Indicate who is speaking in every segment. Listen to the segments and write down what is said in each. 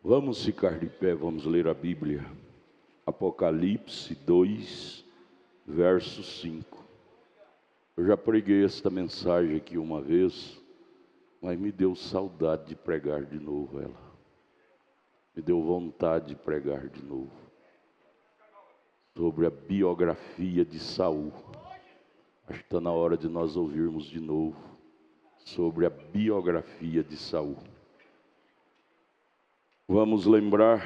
Speaker 1: Vamos ficar de pé, vamos ler a Bíblia. Apocalipse 2, verso 5. Eu já preguei esta mensagem aqui uma vez, mas me deu saudade de pregar de novo ela. Me deu vontade de pregar de novo. Sobre a biografia de Saul. Acho que está na hora de nós ouvirmos de novo sobre a biografia de Saul. Vamos lembrar,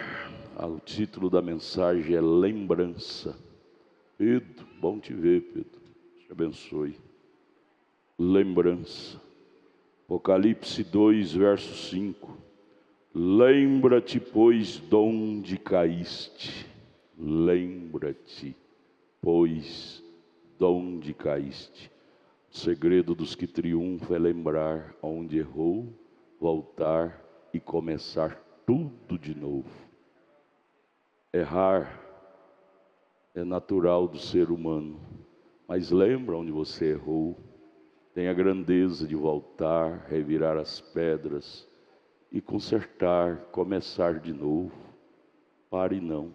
Speaker 1: o título da mensagem é Lembrança. Pedro, bom te ver, Pedro. Te abençoe. Lembrança. Apocalipse 2, verso 5. Lembra-te, pois, de onde caíste. Lembra-te, pois, de onde caíste. O segredo dos que triunfam é lembrar onde errou, voltar e começar tudo de novo. Errar é natural do ser humano, mas lembra onde você errou. Tenha a grandeza de voltar, revirar as pedras e consertar, começar de novo. Pare não.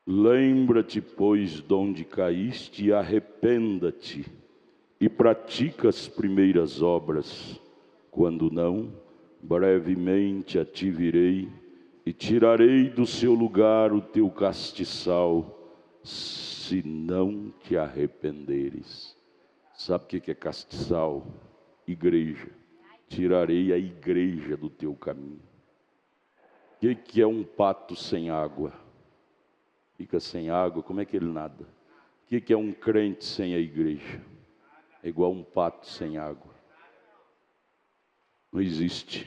Speaker 1: Lembra-te, pois, de onde caíste e arrependa-te e pratica as primeiras obras. Quando não, brevemente a ti virei e tirarei do seu lugar o teu castiçal, se não te arrependeres. Sabe o que é castiçal? Igreja. Tirarei a igreja do teu caminho. O que é um pato sem água? Fica sem água, como é que ele nada? O que é um crente sem a igreja? É igual um pato sem água. Não existe.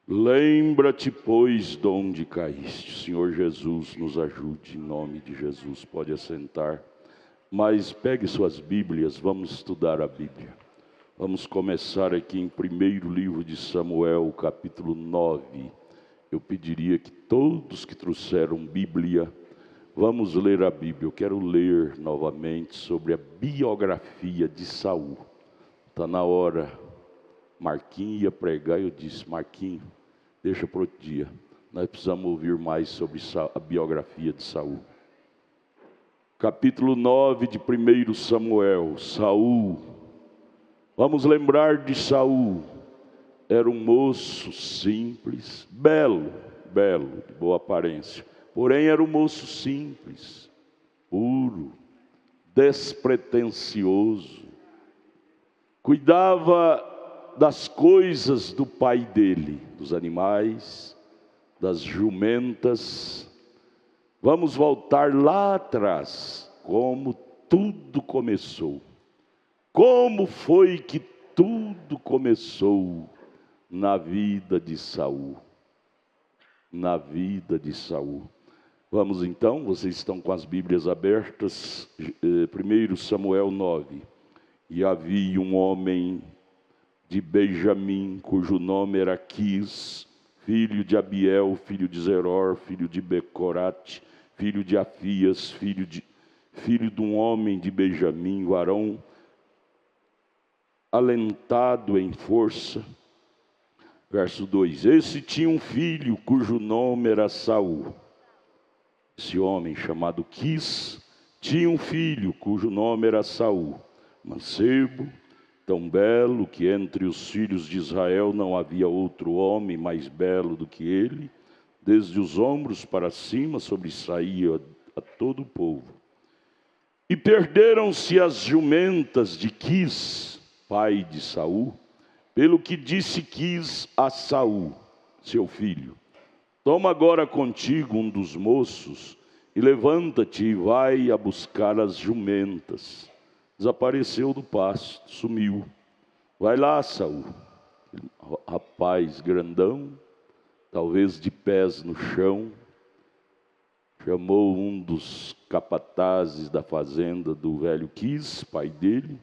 Speaker 1: Lembra-te, pois, de onde caíste. Senhor Jesus, nos ajude, em nome de Jesus. Pode assentar. Mas pegue suas Bíblias, vamos estudar a Bíblia. Vamos começar aqui em primeiro livro de Samuel, capítulo 9. Eu pediria que todos que trouxeram Bíblia, vamos ler a Bíblia. Eu quero ler novamente sobre a biografia de Saul. Está na hora. Marquinhos ia pregar e eu disse, Marquinhos, deixa para outro dia. Nós precisamos ouvir mais sobre a biografia de Saul. Capítulo 9 de 1 Samuel. Saul. Vamos lembrar de Saul. Era um moço simples, belo, de boa aparência. Porém era um moço simples, puro, despretensioso. Cuidava das coisas do pai dele, dos animais, das jumentas. Vamos voltar lá atrás, como tudo começou. Como foi que tudo começou na vida de Saul? Na vida de Saul. Vamos então, vocês estão com as Bíblias abertas, 1 Samuel 9. E havia um homem de Benjamim, cujo nome era Quis, filho de Abiel, filho de Zeror, filho de Becorate, filho de Afias, filho de um homem de Benjamim, varão alentado em força. Verso 2, esse tinha um filho cujo nome era Saul. Esse homem chamado Quis tinha um filho cujo nome era Saul, mancebo, tão belo que entre os filhos de Israel não havia outro homem mais belo do que ele. Desde os ombros para cima sobressaía a todo o povo. E perderam-se as jumentas de Quis, pai de Saul, pelo que disse Quis a Saul, seu filho, toma agora contigo um dos moços e levanta-te e vai a buscar as jumentas. Desapareceu do pasto, sumiu. Vai lá, Saul. Rapaz grandão, talvez de pés no chão, chamou um dos capatazes da fazenda do velho Quis, pai dele,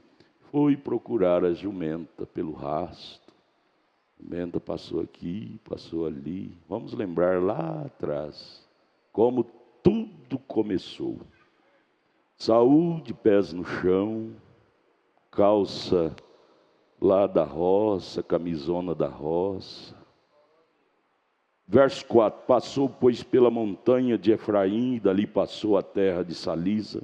Speaker 1: foi procurar a jumenta pelo rastro. A jumenta passou aqui, passou ali. Vamos lembrar lá atrás, como tudo começou. Saul de pés no chão, calça lá da roça, camisona da roça, Verso 4: passou, pois, pela montanha de Efraim, e dali passou a terra de Salisa,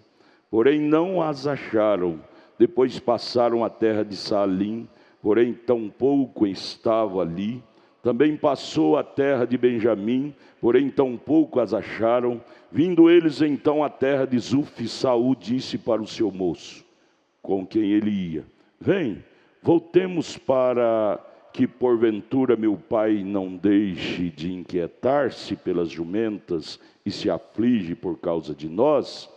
Speaker 1: porém não as acharam. Depois passaram a terra de Salim, porém tampouco estava ali. Também passou a terra de Benjamim, porém tampouco as acharam. Vindo eles então à terra de Zuf, Saul disse para o seu moço, com quem ele ia: vem, voltemos, para que porventura meu pai não deixe de inquietar-se pelas jumentas e se aflige por causa de nós.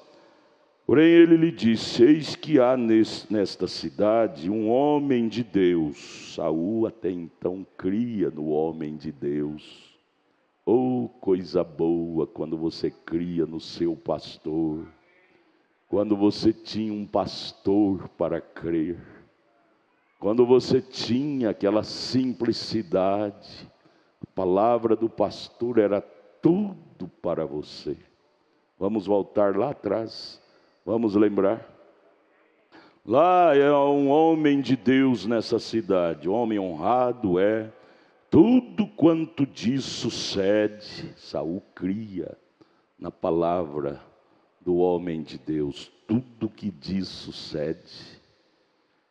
Speaker 1: Porém ele lhe disse: eis que há nesta cidade um homem de Deus. Saul até então cria no homem de Deus. Oh, coisa boa quando você cria no seu pastor, quando você tinha um pastor para crer, quando você tinha aquela simplicidade. A palavra do pastor era tudo para você. Vamos voltar lá atrás, vamos lembrar. Lá é um homem de Deus nessa cidade, homem honrado é. Tudo quanto diz sucede. Saul cria na palavra do homem de Deus. Tudo que diz sucede.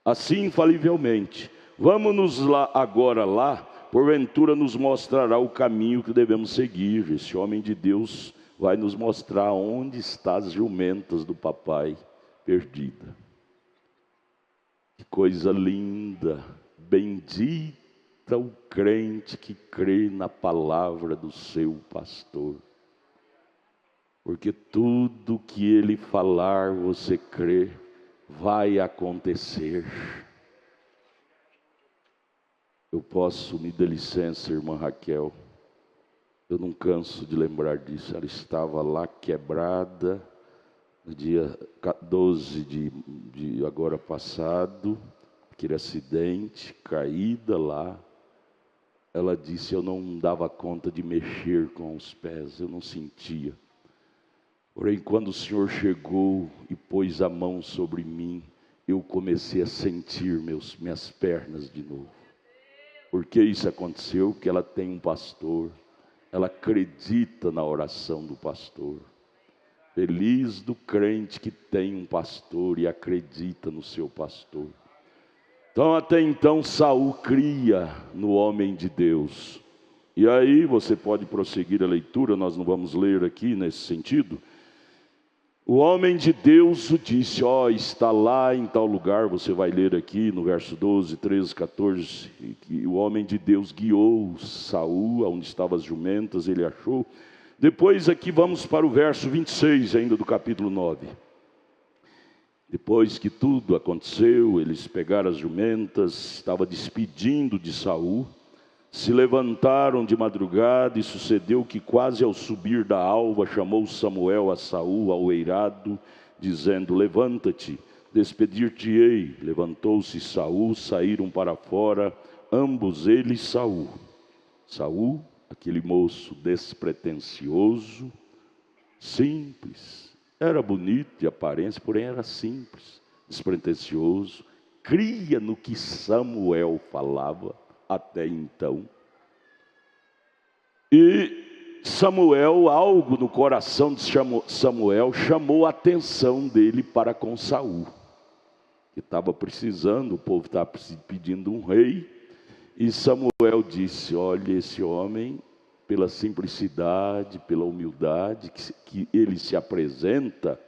Speaker 1: Assim, infalivelmente. Vamos lá agora lá, porventura nos mostrará o caminho que devemos seguir. Esse homem de Deus vai nos mostrar onde estão as jumentas do papai perdida. Que coisa linda, bendita o crente que crê na palavra do seu pastor, porque tudo que ele falar, você crê, vai acontecer. Eu posso, me dê licença, irmã Raquel, eu não canso de lembrar disso. Ela estava lá quebrada no dia 12 de agora passado, aquele acidente, caída lá. Ela disse: eu não dava conta de mexer com os pés, eu não sentia. Porém, quando o Senhor chegou e pôs a mão sobre mim, eu comecei a sentir minhas pernas de novo. Por que isso aconteceu? Porque ela tem um pastor, ela acredita na oração do pastor. Feliz do crente que tem um pastor e acredita no seu pastor. Então, até então, Saul cria no homem de Deus. E aí, você pode prosseguir a leitura, nós não vamos ler aqui nesse sentido. O homem de Deus o disse: ó, está lá em tal lugar. Você vai ler aqui no verso 12, 13, 14, que o homem de Deus guiou Saul, onde estavam as jumentas, ele achou. Depois aqui vamos para o verso 26 ainda do capítulo 9. Depois que tudo aconteceu, eles pegaram as jumentas, estava despedindo de Saul, se levantaram de madrugada, e sucedeu que quase ao subir da alva, chamou Samuel a Saul ao eirado, dizendo: levanta-te, despedir-te-ei. Levantou-se Saul, saíram para fora, ambos ele e Saul. Saul, aquele moço despretensioso, simples, era bonito de aparência, porém era simples, despretensioso, cria no que Samuel falava até então. E Samuel, algo no coração de Samuel chamou a atenção dele para com Saul, que estava precisando, o povo estava pedindo um rei. E Samuel disse: olha, esse homem, pela simplicidade, pela humildade que ele se apresenta,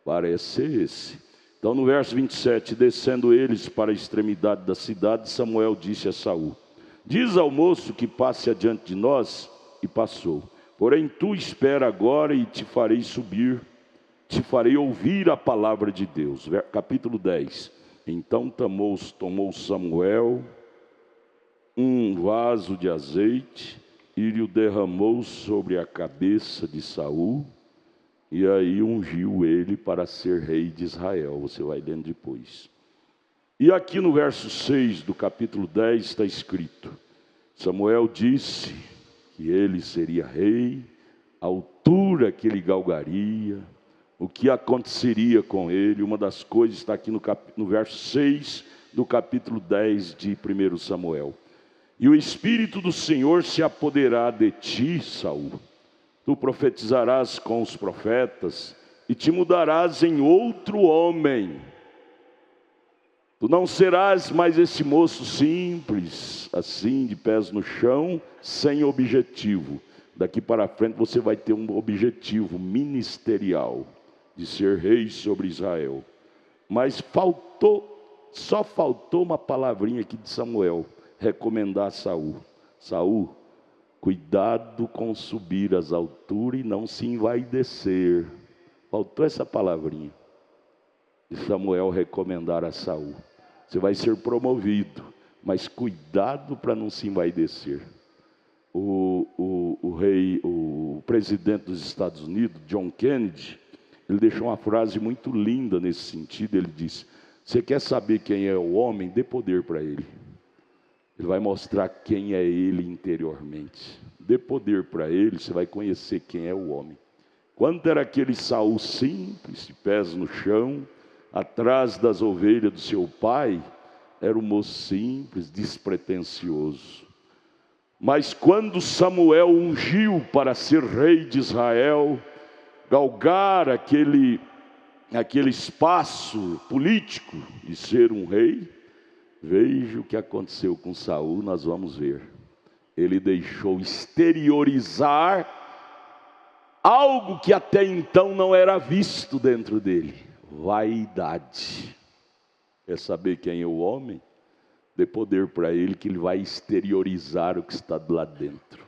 Speaker 1: parece ser esse. Então, no verso 27, descendo eles para a extremidade da cidade, Samuel disse a Saul: diz ao moço que passe adiante de nós. E passou. Porém, tu espera agora, e te farei subir, te farei ouvir a palavra de Deus. Capítulo 10. Então tomou Samuel um vaso de azeite e o derramou sobre a cabeça de Saul, e aí ungiu ele para ser rei de Israel. Você vai lendo depois. E aqui no verso 6 do capítulo 10 está escrito: Samuel disse que ele seria rei, a altura que ele galgaria, o que aconteceria com ele. Uma das coisas está aqui no verso 6 do capítulo 10 de 1 Samuel. E o Espírito do Senhor se apoderará de ti, Saul. Tu profetizarás com os profetas e te mudarás em outro homem. Tu não serás mais esse moço simples, assim, de pés no chão, sem objetivo. Daqui para frente você vai ter um objetivo ministerial, de ser rei sobre Israel. Mas só faltou uma palavrinha aqui de Samuel, recomendar a Saul. Saul, cuidado com subir às alturas e não se envaidecer. Faltou essa palavrinha de Samuel recomendar a Saul. Você vai ser promovido, mas cuidado para não se envaidecer. O presidente dos Estados Unidos, John Kennedy, ele deixou uma frase muito linda nesse sentido. Ele disse: você quer saber quem é o homem? Dê poder para ele. Ele vai mostrar quem é ele interiormente. Dê poder para ele, você vai conhecer quem é o homem. Quando era aquele Saul simples, de pés no chão, atrás das ovelhas do seu pai, era um moço simples, despretensioso. Mas quando Samuel ungiu para ser rei de Israel, galgar aquele espaço político de ser um rei, veja o que aconteceu com Saul, nós vamos ver. Ele deixou exteriorizar algo que até então não era visto dentro dele: vaidade. Quer saber quem é o homem? Dê poder para ele, que ele vai exteriorizar o que está lá dentro.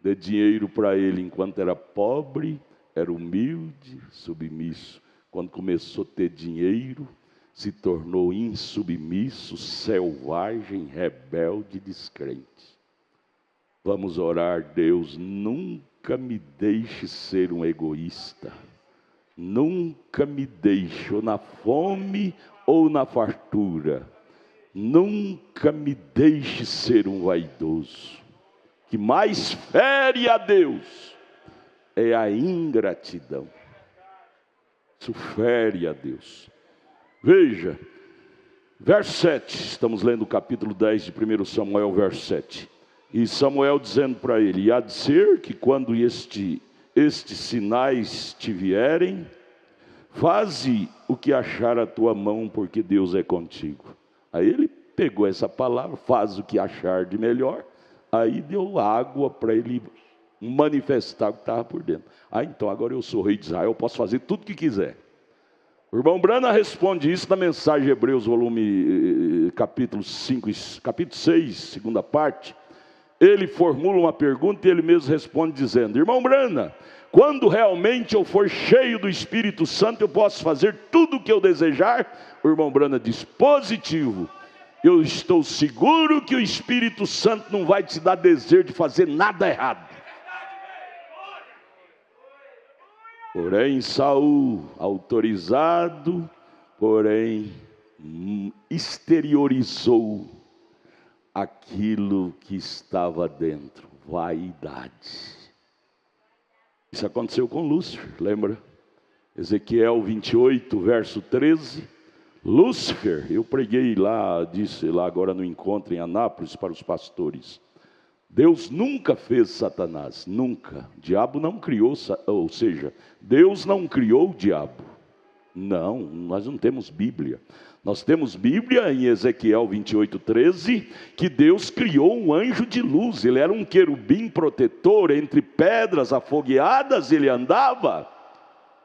Speaker 1: Dê dinheiro para ele enquanto era pobre, era humilde, submisso. Quando começou a ter dinheiro, se tornou insubmisso, selvagem, rebelde, descrente. Vamos orar: Deus, nunca me deixe ser um egoísta. Nunca me deixe, ou na fome ou na fartura. Nunca me deixe ser um vaidoso. Que mais fere a Deus é a ingratidão. Isso fere a Deus. Veja, verso 7, estamos lendo o capítulo 10 de 1 Samuel, verso 7. E Samuel dizendo para ele: e há de ser que quando estes sinais te vierem, faze o que achar a tua mão, porque Deus é contigo. Aí ele pegou essa palavra, faz o que achar de melhor, aí deu água para ele manifestar o que estava por dentro. Então agora eu sou rei de Israel, eu posso fazer tudo o que quiser. O irmão Brana responde isso na mensagem de Hebreus, capítulo 6, segunda parte. Ele formula uma pergunta e ele mesmo responde dizendo: irmão Brana, quando realmente eu for cheio do Espírito Santo, eu posso fazer tudo o que eu desejar? O irmão Brana diz: positivo. Eu estou seguro que o Espírito Santo não vai te dar desejo de fazer nada errado. Porém, Saul, autorizado, porém, exteriorizou aquilo que estava dentro: vaidade. Isso aconteceu com Lúcifer, lembra? Ezequiel 28, verso 13. Lúcifer, eu preguei lá, disse lá agora no encontro em Anápolis para os pastores. Deus nunca fez Satanás, nunca. O diabo não criou, ou seja, Deus não criou o diabo. Não, nós não temos Bíblia. Nós temos Bíblia em Ezequiel 28, 13, que Deus criou um anjo de luz. Ele era um querubim protetor, entre pedras afogueadas ele andava.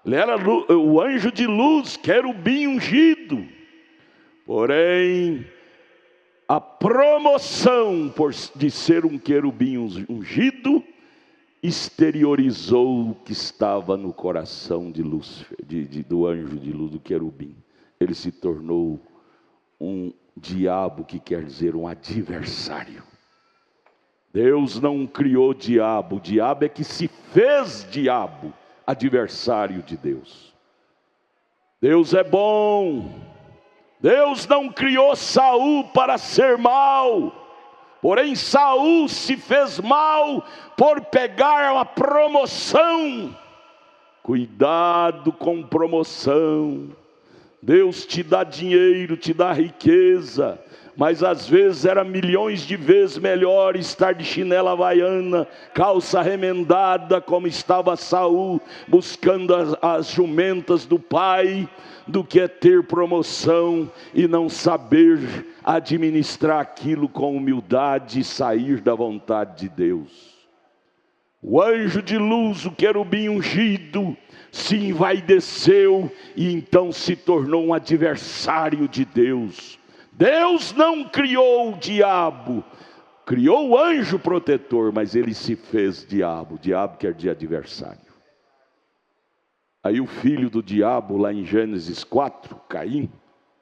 Speaker 1: Ele era o anjo de luz, querubim ungido. Porém, a promoção de ser um querubim ungido exteriorizou o que estava no coração de Lúcifer, do anjo de luz, do querubim. Ele se tornou um diabo, que quer dizer um adversário. Deus não criou o diabo é que se fez diabo, adversário de Deus. Deus é bom. Deus não criou Saul para ser mau, porém Saul se fez mal por pegar uma promoção. Cuidado com promoção. Deus te dá dinheiro, te dá riqueza, mas às vezes era milhões de vezes melhor estar de chinela havaiana, calça remendada, como estava Saul, buscando as jumentas do pai, do que ter promoção e não saber administrar aquilo com humildade e sair da vontade de Deus. O anjo de luz, o querubim ungido, se envaideceu e então se tornou um adversário de Deus. Deus não criou o diabo, criou o anjo protetor, mas ele se fez diabo. Diabo quer dizer adversário. Aí o filho do diabo, lá em Gênesis 4, Caim,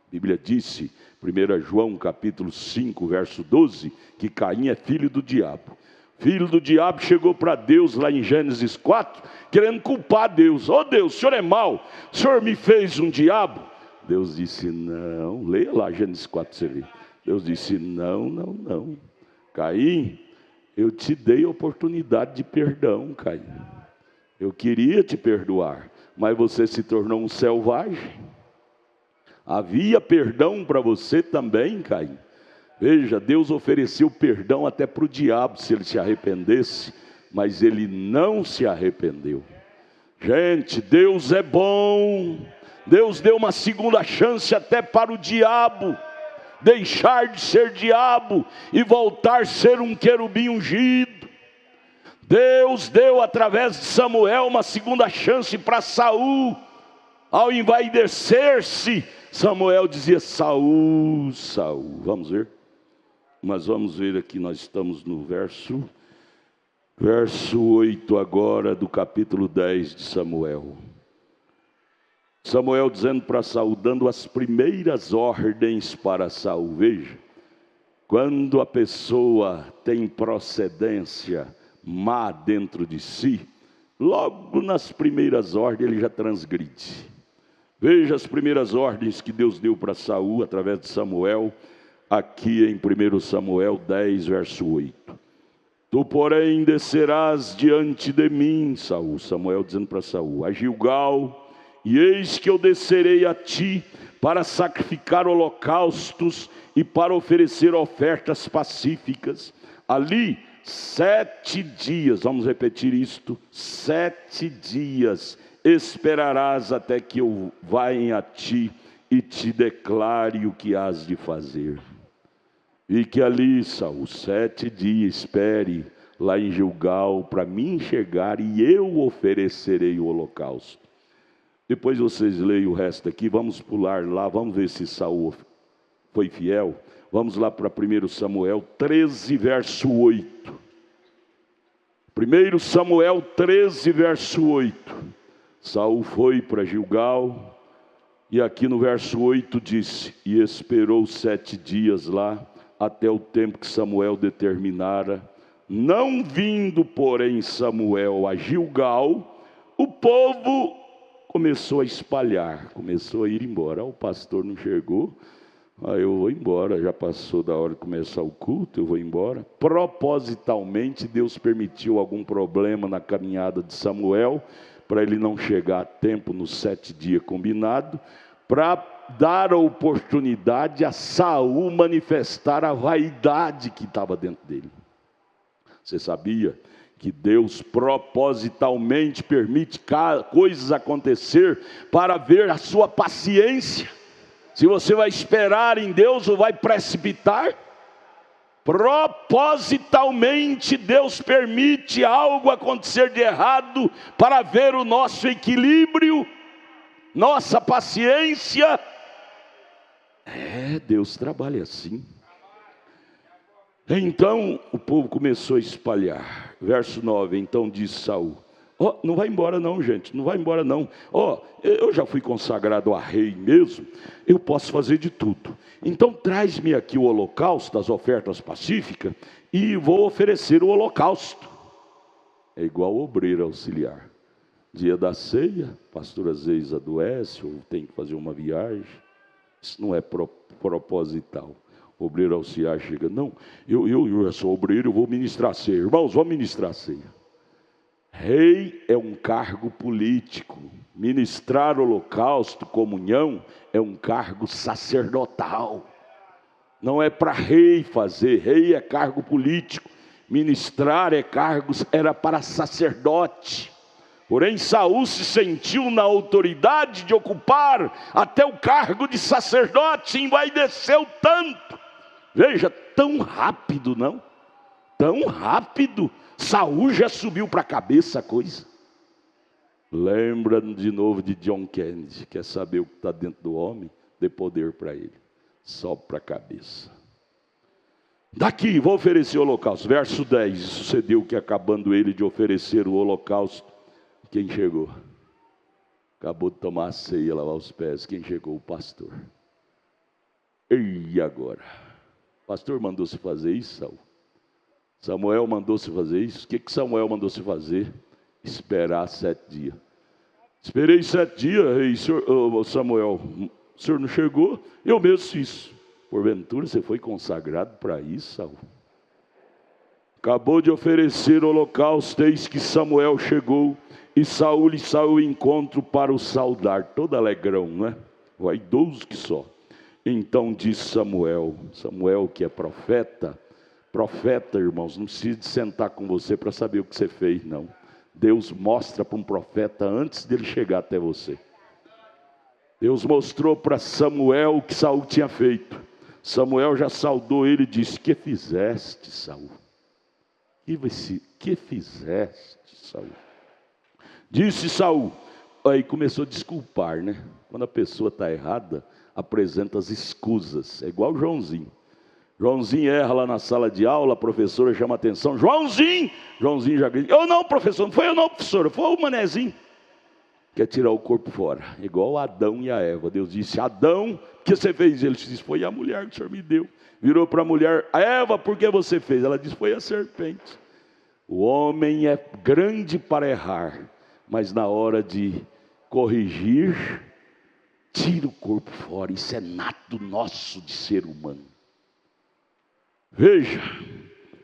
Speaker 1: a Bíblia disse, 1 João capítulo 5, verso 12, que Caim é filho do diabo. Filho do diabo chegou para Deus lá em Gênesis 4, querendo culpar Deus. Ó Deus, o senhor é mau, o senhor me fez um diabo? Deus disse não, leia lá Gênesis 4, você vê. Deus disse não. Caim, eu te dei a oportunidade de perdão, Caim. Eu queria te perdoar, mas você se tornou um selvagem. Havia perdão para você também, Caim. Veja, Deus ofereceu perdão até para o diabo se ele se arrependesse, mas ele não se arrependeu. Gente, Deus é bom. Deus deu uma segunda chance até para o diabo deixar de ser diabo e voltar a ser um querubim ungido. Deus deu através de Samuel uma segunda chance para Saul. Ao envaidecer-se, Samuel dizia: Saul, Saul. Vamos ver? Mas vamos ver aqui, nós estamos no verso 8 agora do capítulo 10 de Samuel. Samuel dizendo para Saul, dando as primeiras ordens para Saul. Veja, quando a pessoa tem procedência má dentro de si, logo nas primeiras ordens ele já transgride. Veja as primeiras ordens que Deus deu para Saul através de Samuel, aqui em 1 Samuel 10, verso 8. Tu, porém, descerás diante de mim, Saul, Samuel dizendo para Saul, a Gilgal, e eis que eu descerei a ti para sacrificar holocaustos e para oferecer ofertas pacíficas. Ali 7 dias, vamos repetir isto, 7 dias esperarás até que eu vá a ti e te declare o que hás de fazer. Fique ali, Saul, 7 dias, espere lá em Gilgal para mim chegar e eu oferecerei o holocausto. Depois vocês leem o resto aqui, vamos pular lá, vamos ver se Saul foi fiel. Vamos lá para 1 Samuel 13, verso 8. 1 Samuel 13, verso 8. Saul foi para Gilgal, e aqui no verso 8 disse, e esperou 7 dias lá, até o tempo que Samuel determinara. Não vindo, porém, Samuel a Gilgal, o povo começou a espalhar, começou a ir embora. O pastor não chegou, aí eu vou embora, já passou da hora de começar o culto, eu vou embora. Propositalmente Deus permitiu algum problema na caminhada de Samuel, para ele não chegar a tempo nos 7 dias combinado, para dar a oportunidade a Saul manifestar a vaidade que estava dentro dele. Você sabia que Deus propositalmente permite coisas acontecer para ver a sua paciência? Se você vai esperar em Deus ou vai precipitar, propositalmente Deus permite algo acontecer de errado para ver o nosso equilíbrio, nossa paciência. Deus trabalha assim. Então o povo começou a espalhar. Verso 9, então disse Saul, não vai embora não, gente, não vai embora não. Eu já fui consagrado a rei mesmo, eu posso fazer de tudo. Então traz-me aqui o holocausto, as ofertas pacíficas, e vou oferecer o holocausto. É igual obreiro auxiliar. Dia da ceia, pastor às vezes adoece, ou tem que fazer uma viagem. Isso não é proposital. O obreiro auxiliar chega, não, eu sou obreiro, eu vou ministrar a ceia. Irmãos, vamos ministrar a ceia. Rei é um cargo político. Ministrar holocausto, comunhão, é um cargo sacerdotal. Não é para rei fazer, rei é cargo político, ministrar é cargos, era para sacerdote. Porém Saul se sentiu na autoridade de ocupar até o cargo de sacerdote, envaideceu tanto. Veja, tão rápido, não? Tão rápido, Saul já subiu para a cabeça a coisa. Lembra de novo de John Kennedy, quer saber o que está dentro do homem? Dê poder para ele, sobe para a cabeça. Daqui, vou oferecer o holocausto. Verso 10, sucedeu que acabando ele de oferecer o holocausto, quem chegou? Acabou de tomar a ceia, lavar os pés, quem chegou? O pastor. E agora? O pastor mandou se fazer isso, Saul? Samuel mandou se fazer isso? O que Samuel mandou se fazer? Esperar 7 dias. Esperei 7 dias, rei, Samuel, o senhor não chegou? Eu mesmo fiz. Porventura você foi consagrado para isso, Saul? Acabou de oferecer o holocausto, eis que Samuel chegou, e Saul lhe saiu ao encontro para o saudar, todo alegrão, não é? Vaidoso que só. Então disse Samuel, Samuel que é profeta, irmãos, não precisa de sentar com você para saber o que você fez, não. Deus mostra para um profeta antes dele chegar até você. Deus mostrou para Samuel o que Saul tinha feito. Samuel já saudou ele e disse: que fizeste, Saul? Que fizeste, Saul? Disse Saul. Aí começou a desculpar, né? Quando a pessoa está errada, apresenta as escusas. É igual o Joãozinho. Joãozinho erra lá na sala de aula, a professora chama a atenção. Joãozinho já grita: eu não, professor, não foi eu não, professora, foi o manezinho. Quer tirar o corpo fora, igual Adão e a Eva. Deus disse: Adão, o que você fez? Ele disse: foi a mulher que o Senhor me deu. Virou para a mulher: Eva, por que você fez? Ela disse: foi a serpente. O homem é grande para errar, mas na hora de corrigir, tira o corpo fora. Isso é nato nosso de ser humano. Veja,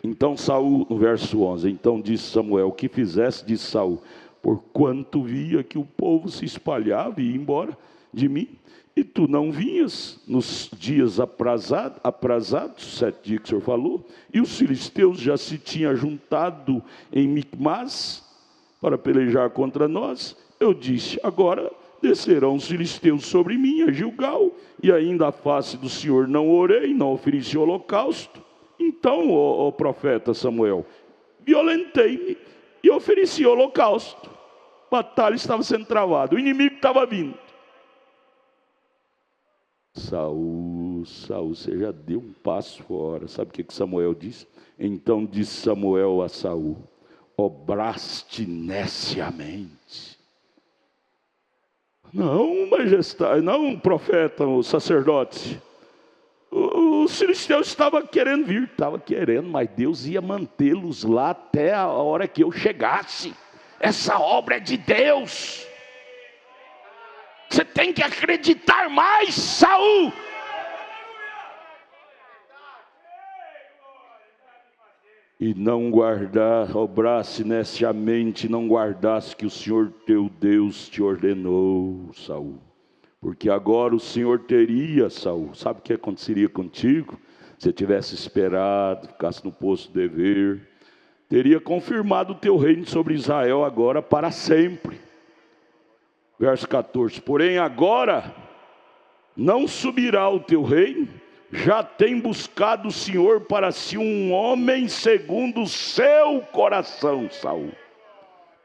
Speaker 1: então Saul, no verso 11, então disse Samuel: o que fizesse? Disse Saul: porquanto via que o povo se espalhava e ia embora de mim, e tu não vinhas nos dias aprazados, 7 dias que o Senhor falou, e os filisteus já se tinham juntado em Micmas para pelejar contra nós. Eu disse: agora descerão os filisteus sobre mim a Gilgal, e ainda a face do Senhor não orei, não ofereci holocausto. Então, ó profeta Samuel, violentei-me e ofereci holocausto. A batalha estava sendo travada, o inimigo estava vindo. Saul, você já deu um passo fora. Sabe o que Samuel disse? Então disse Samuel a Saul: obraste neciamente. Não, majestade, não, profeta, o sacerdote. Os filisteus estavam querendo vir, mas Deus ia mantê-los lá até a hora que eu chegasse. Essa obra é de Deus. Você tem que acreditar mais, Saul. E não guardar, obrasse neciamente, não guardasse que o Senhor teu Deus te ordenou, Saul. Porque agora o Senhor teria, Saul, sabe o que aconteceria contigo? Se você tivesse esperado, ficasse no posto de dever, teria confirmado o teu reino sobre Israel agora para sempre. Verso 14, porém agora não subirá o teu reino, já tem buscado o Senhor para si um homem segundo o seu coração, Saul.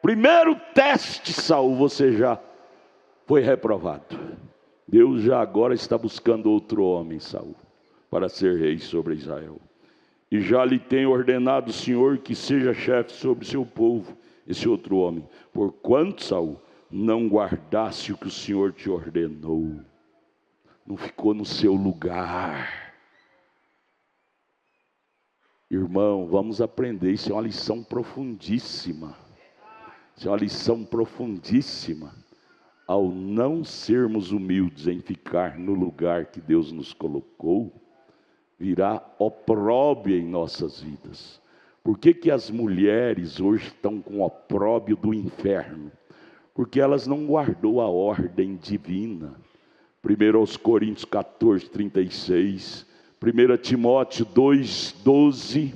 Speaker 1: Primeiro teste, Saul, você já foi reprovado. Deus já agora está buscando outro homem, Saul, para ser rei sobre Israel. E já lhe tem ordenado o Senhor que seja chefe sobre seu povo, esse outro homem. Porquanto, Saul, não guardasse o que o Senhor te ordenou, não ficou no seu lugar. Irmão, vamos aprender, isso é uma lição profundíssima. Isso é uma lição profundíssima. Ao não sermos humildes em ficar no lugar que Deus nos colocou, virá opróbrio em nossas vidas. Por que as mulheres hoje estão com opróbrio do inferno? Porque elas não guardou a ordem divina. 1 Coríntios 14, 36, 1 Timóteo 2,12,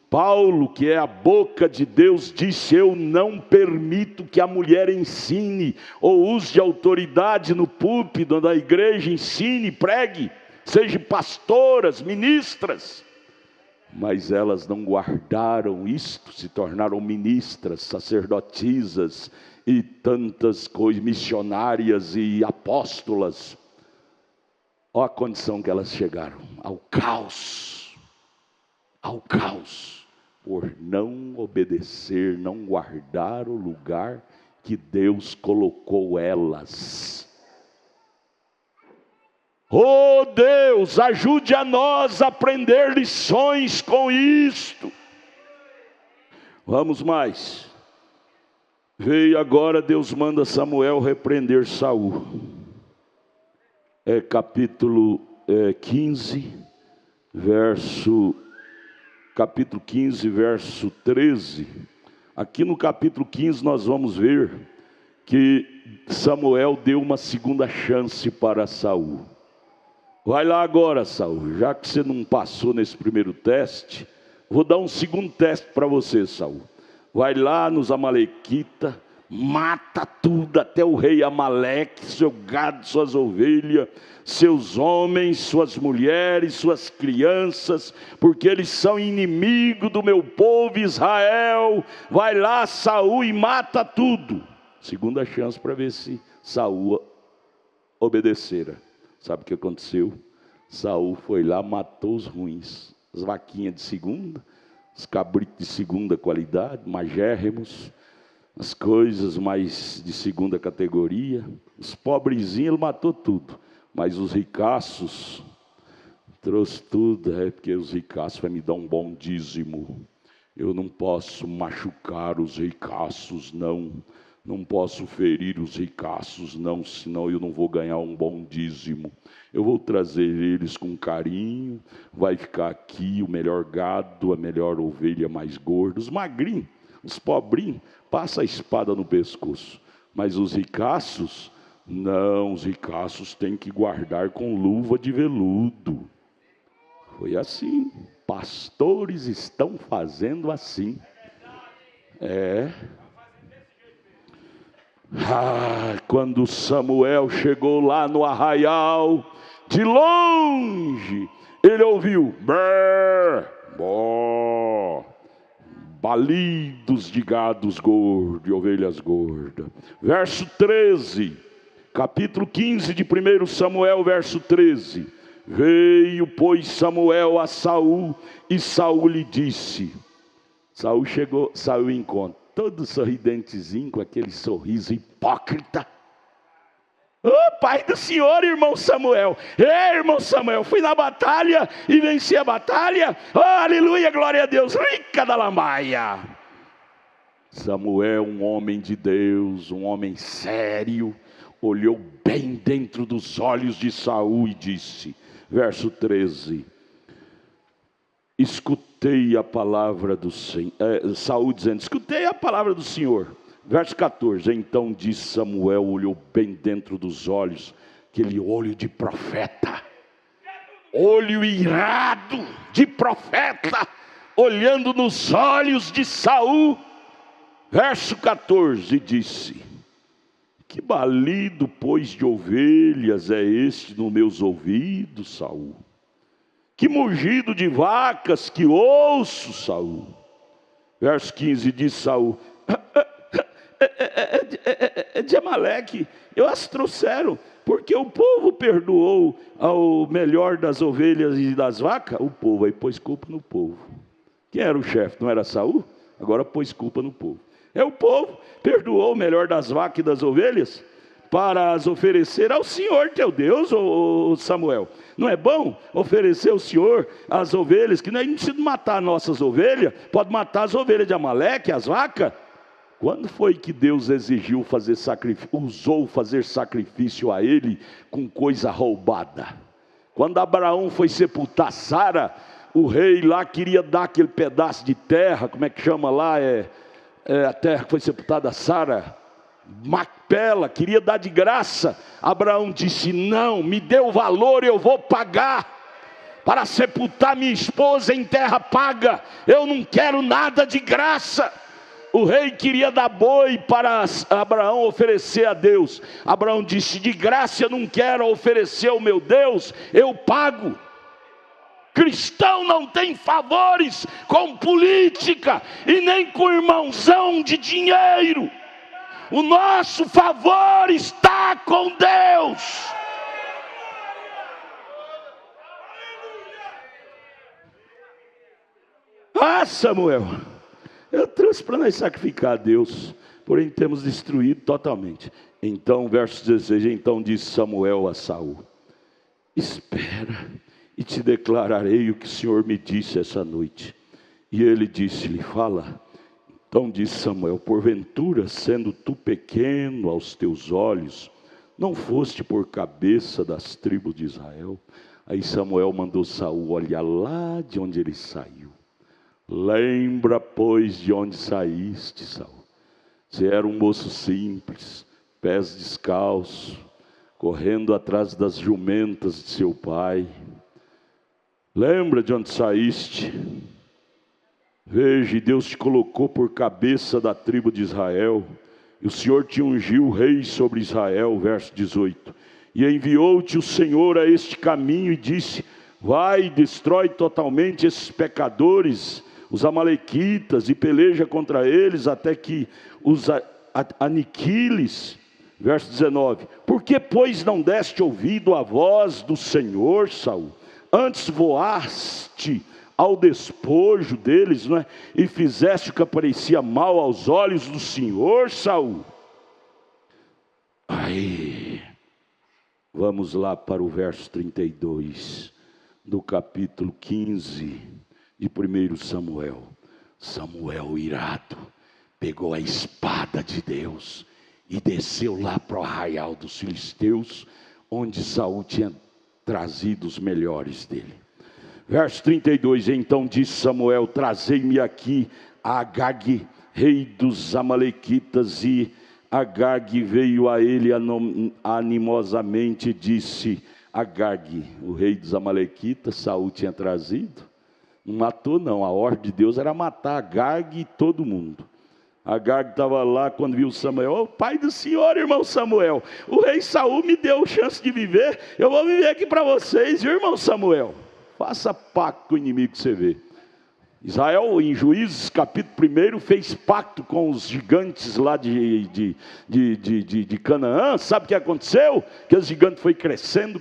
Speaker 1: Paulo, que é a boca de Deus, disse: eu não permito que a mulher ensine, ou use de autoridade no púlpito da igreja, ensine, pregue, seja pastoras, ministras. Mas elas não guardaram isto, se tornaram ministras, sacerdotisas e tantas coisas, missionárias e apóstolas. Olha a condição que elas chegaram, ao caos, por não obedecer, não guardar o lugar que Deus colocou elas. Oh Deus, ajude a nós a aprender lições com isto. Vamos mais. Veio agora, Deus manda Samuel repreender Saul. Capítulo 15, capítulo 15, verso 13. Aqui no capítulo 15 nós vamos ver que Samuel deu uma segunda chance para Saul. Vai lá agora, Saul, já que você não passou nesse primeiro teste, vou dar um segundo teste para você, Saul. Vai lá nos amalequitas, mata tudo, até o rei Amaleque, seu gado, suas ovelhas, seus homens, suas mulheres, suas crianças, porque eles são inimigos do meu povo Israel. Vai lá, Saul, e mata tudo. Segunda chance para ver se Saul obedecera. Sabe o que aconteceu? Saul foi lá, matou os ruins, as vaquinhas de segunda, os cabritos de segunda qualidade, magérrimos, as coisas mais de segunda categoria. Os pobrezinhos ele matou tudo, mas os ricaços trouxe tudo. Porque os ricaços vão me dar um bom dízimo. Eu não posso machucar os ricaços, não posso ferir os ricaços, senão eu não vou ganhar um bom dízimo. Eu vou trazer eles com carinho, vai ficar aqui o melhor gado, a melhor ovelha mais gorda. Os magrinhos, os pobrinhos, passa a espada no pescoço. Mas os ricaços, não, os ricaços têm que guardar com luva de veludo. Foi assim, pastores estão fazendo assim. Quando Samuel chegou lá no arraial, de longe ele ouviu balidos de gados gordos e ovelhas gordas. Verso 13, capítulo 15 de 1 Samuel, verso 13. Veio, pois, Samuel a Saul, e Saul lhe disse. Saul encontra todo sorridentezinho, com aquele sorriso hipócrita. Pai do Senhor, irmão Samuel. Irmão Samuel, fui na batalha e venci a batalha. Aleluia, glória a Deus. Rica da lamaia. Samuel, um homem de Deus, um homem sério, olhou bem dentro dos olhos de Saul e disse, verso 13: escutei a palavra do Senhor. Saul dizendo, escutei a palavra do Senhor. Verso 14, então disse Samuel, olhou bem dentro dos olhos, aquele olho de profeta, olho irado de profeta, olhando nos olhos de Saul. Verso 14, disse, que balido, pois, de ovelhas é este nos meus ouvidos, Saul? Que mugido de vacas que ouço, Saul? Verso 15, diz Saul, de Amaleque, eu as trouxeram, porque o povo perdoou ao melhor das ovelhas e das vacas. O povo, aí pôs culpa no povo. Quem era o chefe? Não era Saul? Agora pôs culpa no povo. O povo perdoou o melhor das vacas e das ovelhas para as oferecer ao Senhor teu Deus, ô Samuel. Não é bom oferecer ao Senhor as ovelhas, que não precisa matar nossas ovelhas, pode matar as ovelhas de Amaleque, as vacas. Quando foi que Deus exigiu fazer sacrifício, ousou fazer sacrifício a ele com coisa roubada? Quando Abraão foi sepultar Sara, o rei lá queria dar aquele pedaço de terra, como é que chama lá? A terra que foi sepultada Sara, Macpela, queria dar de graça. Abraão disse, não, me dê o valor, eu vou pagar. para sepultar minha esposa em terra paga. Eu não quero nada de graça. O rei queria dar boi para Abraão oferecer a Deus. Abraão disse: de graça eu não quero oferecer ao meu Deus, eu pago. Cristão não tem favores com política e nem com irmãozão de dinheiro. O nosso favor está com Deus. Ah, Samuel, eu trouxe para nós sacrificar a Deus, porém temos destruído totalmente. Então, verso 16, então disse Samuel a Saul: espera, e te declararei o que o Senhor me disse essa noite. E ele disse-lhe: fala. Então disse Samuel: porventura, sendo tu pequeno aos teus olhos, não foste por cabeça das tribos de Israel? Aí Samuel mandou Saul olhar lá de onde ele saiu. Lembra, pois, de onde saíste, Saul. Você era um moço simples, pés descalços, correndo atrás das jumentas de seu pai. Lembra de onde saíste? Veja, Deus te colocou por cabeça da tribo de Israel, e o Senhor te ungiu rei sobre Israel, verso 18. E enviou-te o Senhor a este caminho e disse: vai, destrói totalmente esses pecadores, os amalequitas, e peleja contra eles até que os aniquiles. Verso 19. Por que, pois, não deste ouvido à voz do Senhor, Saul? Antes voaste ao despojo deles, não é? E fizeste o que parecia mal aos olhos do Senhor, Saul. Aí, vamos lá para o verso 32 do capítulo 15 de 1 Samuel. Samuel, irado, pegou a espada de Deus e desceu lá para o arraial dos filisteus, onde Saul tinha trazido os melhores dele. Verso 32, então disse Samuel: trazei-me aqui a Agag, rei dos amalequitas. E Agag veio a ele animosamente e disse: Agag, o rei dos amalequitas, Saul tinha trazido. Não matou não, a ordem de Deus era matar Agag e todo mundo. Agag estava lá quando viu Samuel: o pai do senhor, irmão Samuel, o rei Saul me deu chance de viver, eu vou viver aqui para vocês, viu, irmão Samuel? Faça pacto com o inimigo que você vê. Israel, em Juízes capítulo 1, fez pacto com os gigantes lá de Canaã. Sabe o que aconteceu? Que os gigantes foi crescendo,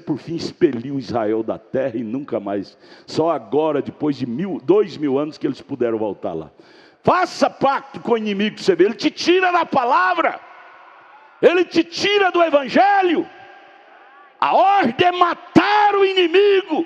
Speaker 1: por fim expeliu Israel da terra e nunca mais. Só agora, depois de 2000 anos, que eles puderam voltar lá. Faça pacto com o inimigo que você vê. Ele te tira da palavra, ele te tira do evangelho. A ordem é matar o inimigo.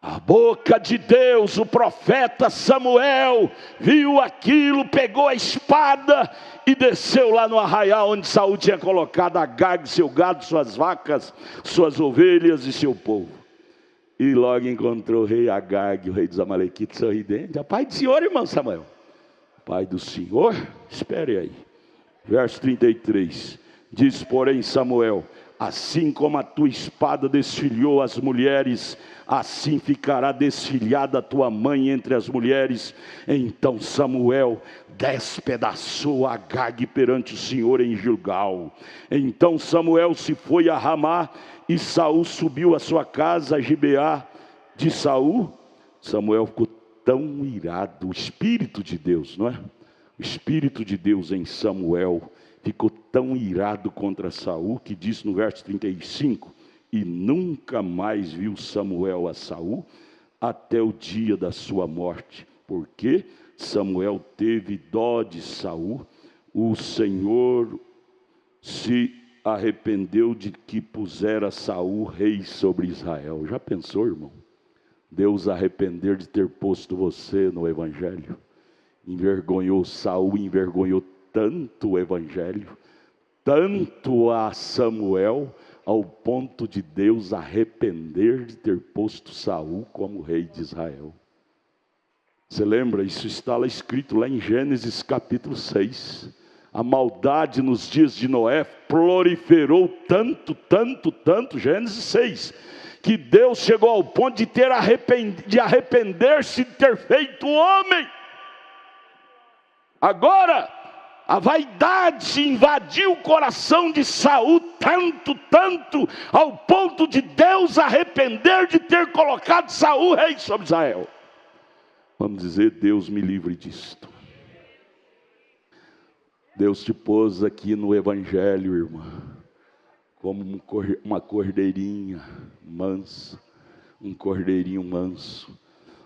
Speaker 1: A boca de Deus, o profeta Samuel viu aquilo, pegou a espada e desceu lá no arraial onde Saul tinha colocado Agag, seu gado, suas vacas, suas ovelhas e seu povo. E logo encontrou o rei Agag, o rei dos amalequitas, sorridente. Pai do senhor, irmão Samuel. Pai do senhor? Espere aí. Verso 33. Diz, porém, Samuel: assim como a tua espada desfilhou as mulheres, assim ficará desfilhada a tua mãe entre as mulheres. Então Samuel despedaçou Agag perante o Senhor em Gilgal. Então Samuel se foi a Ramá, e Saul subiu a sua casa a Gibeá de Saul. Samuel ficou tão irado, o Espírito de Deus, não é? O Espírito de Deus em Samuel ficou tão irado contra Saul, que diz no verso 35, e nunca mais viu Samuel a Saul até o dia da sua morte, porque Samuel teve dó de Saul. O Senhor se arrependeu de que pusera Saul rei sobre Israel. Já pensou, irmão? Deus arrepender de ter posto você no evangelho? Envergonhou Saul, envergonhou tanto o evangelho, tanto a Samuel, ao ponto de Deus arrepender de ter posto Saul como rei de Israel. Você lembra? Isso está lá escrito lá em Gênesis capítulo 6. A maldade nos dias de Noé proliferou tanto, Gênesis 6, que Deus chegou ao ponto de arrepender-se de ter feito o homem. Agora, a vaidade invadiu o coração de Saul tanto, ao ponto de Deus arrepender de ter colocado Saul rei sobre Israel. Vamos dizer, Deus me livre disto. Deus te pôs aqui no Evangelho, irmã, como uma cordeirinha mansa, um cordeirinho manso.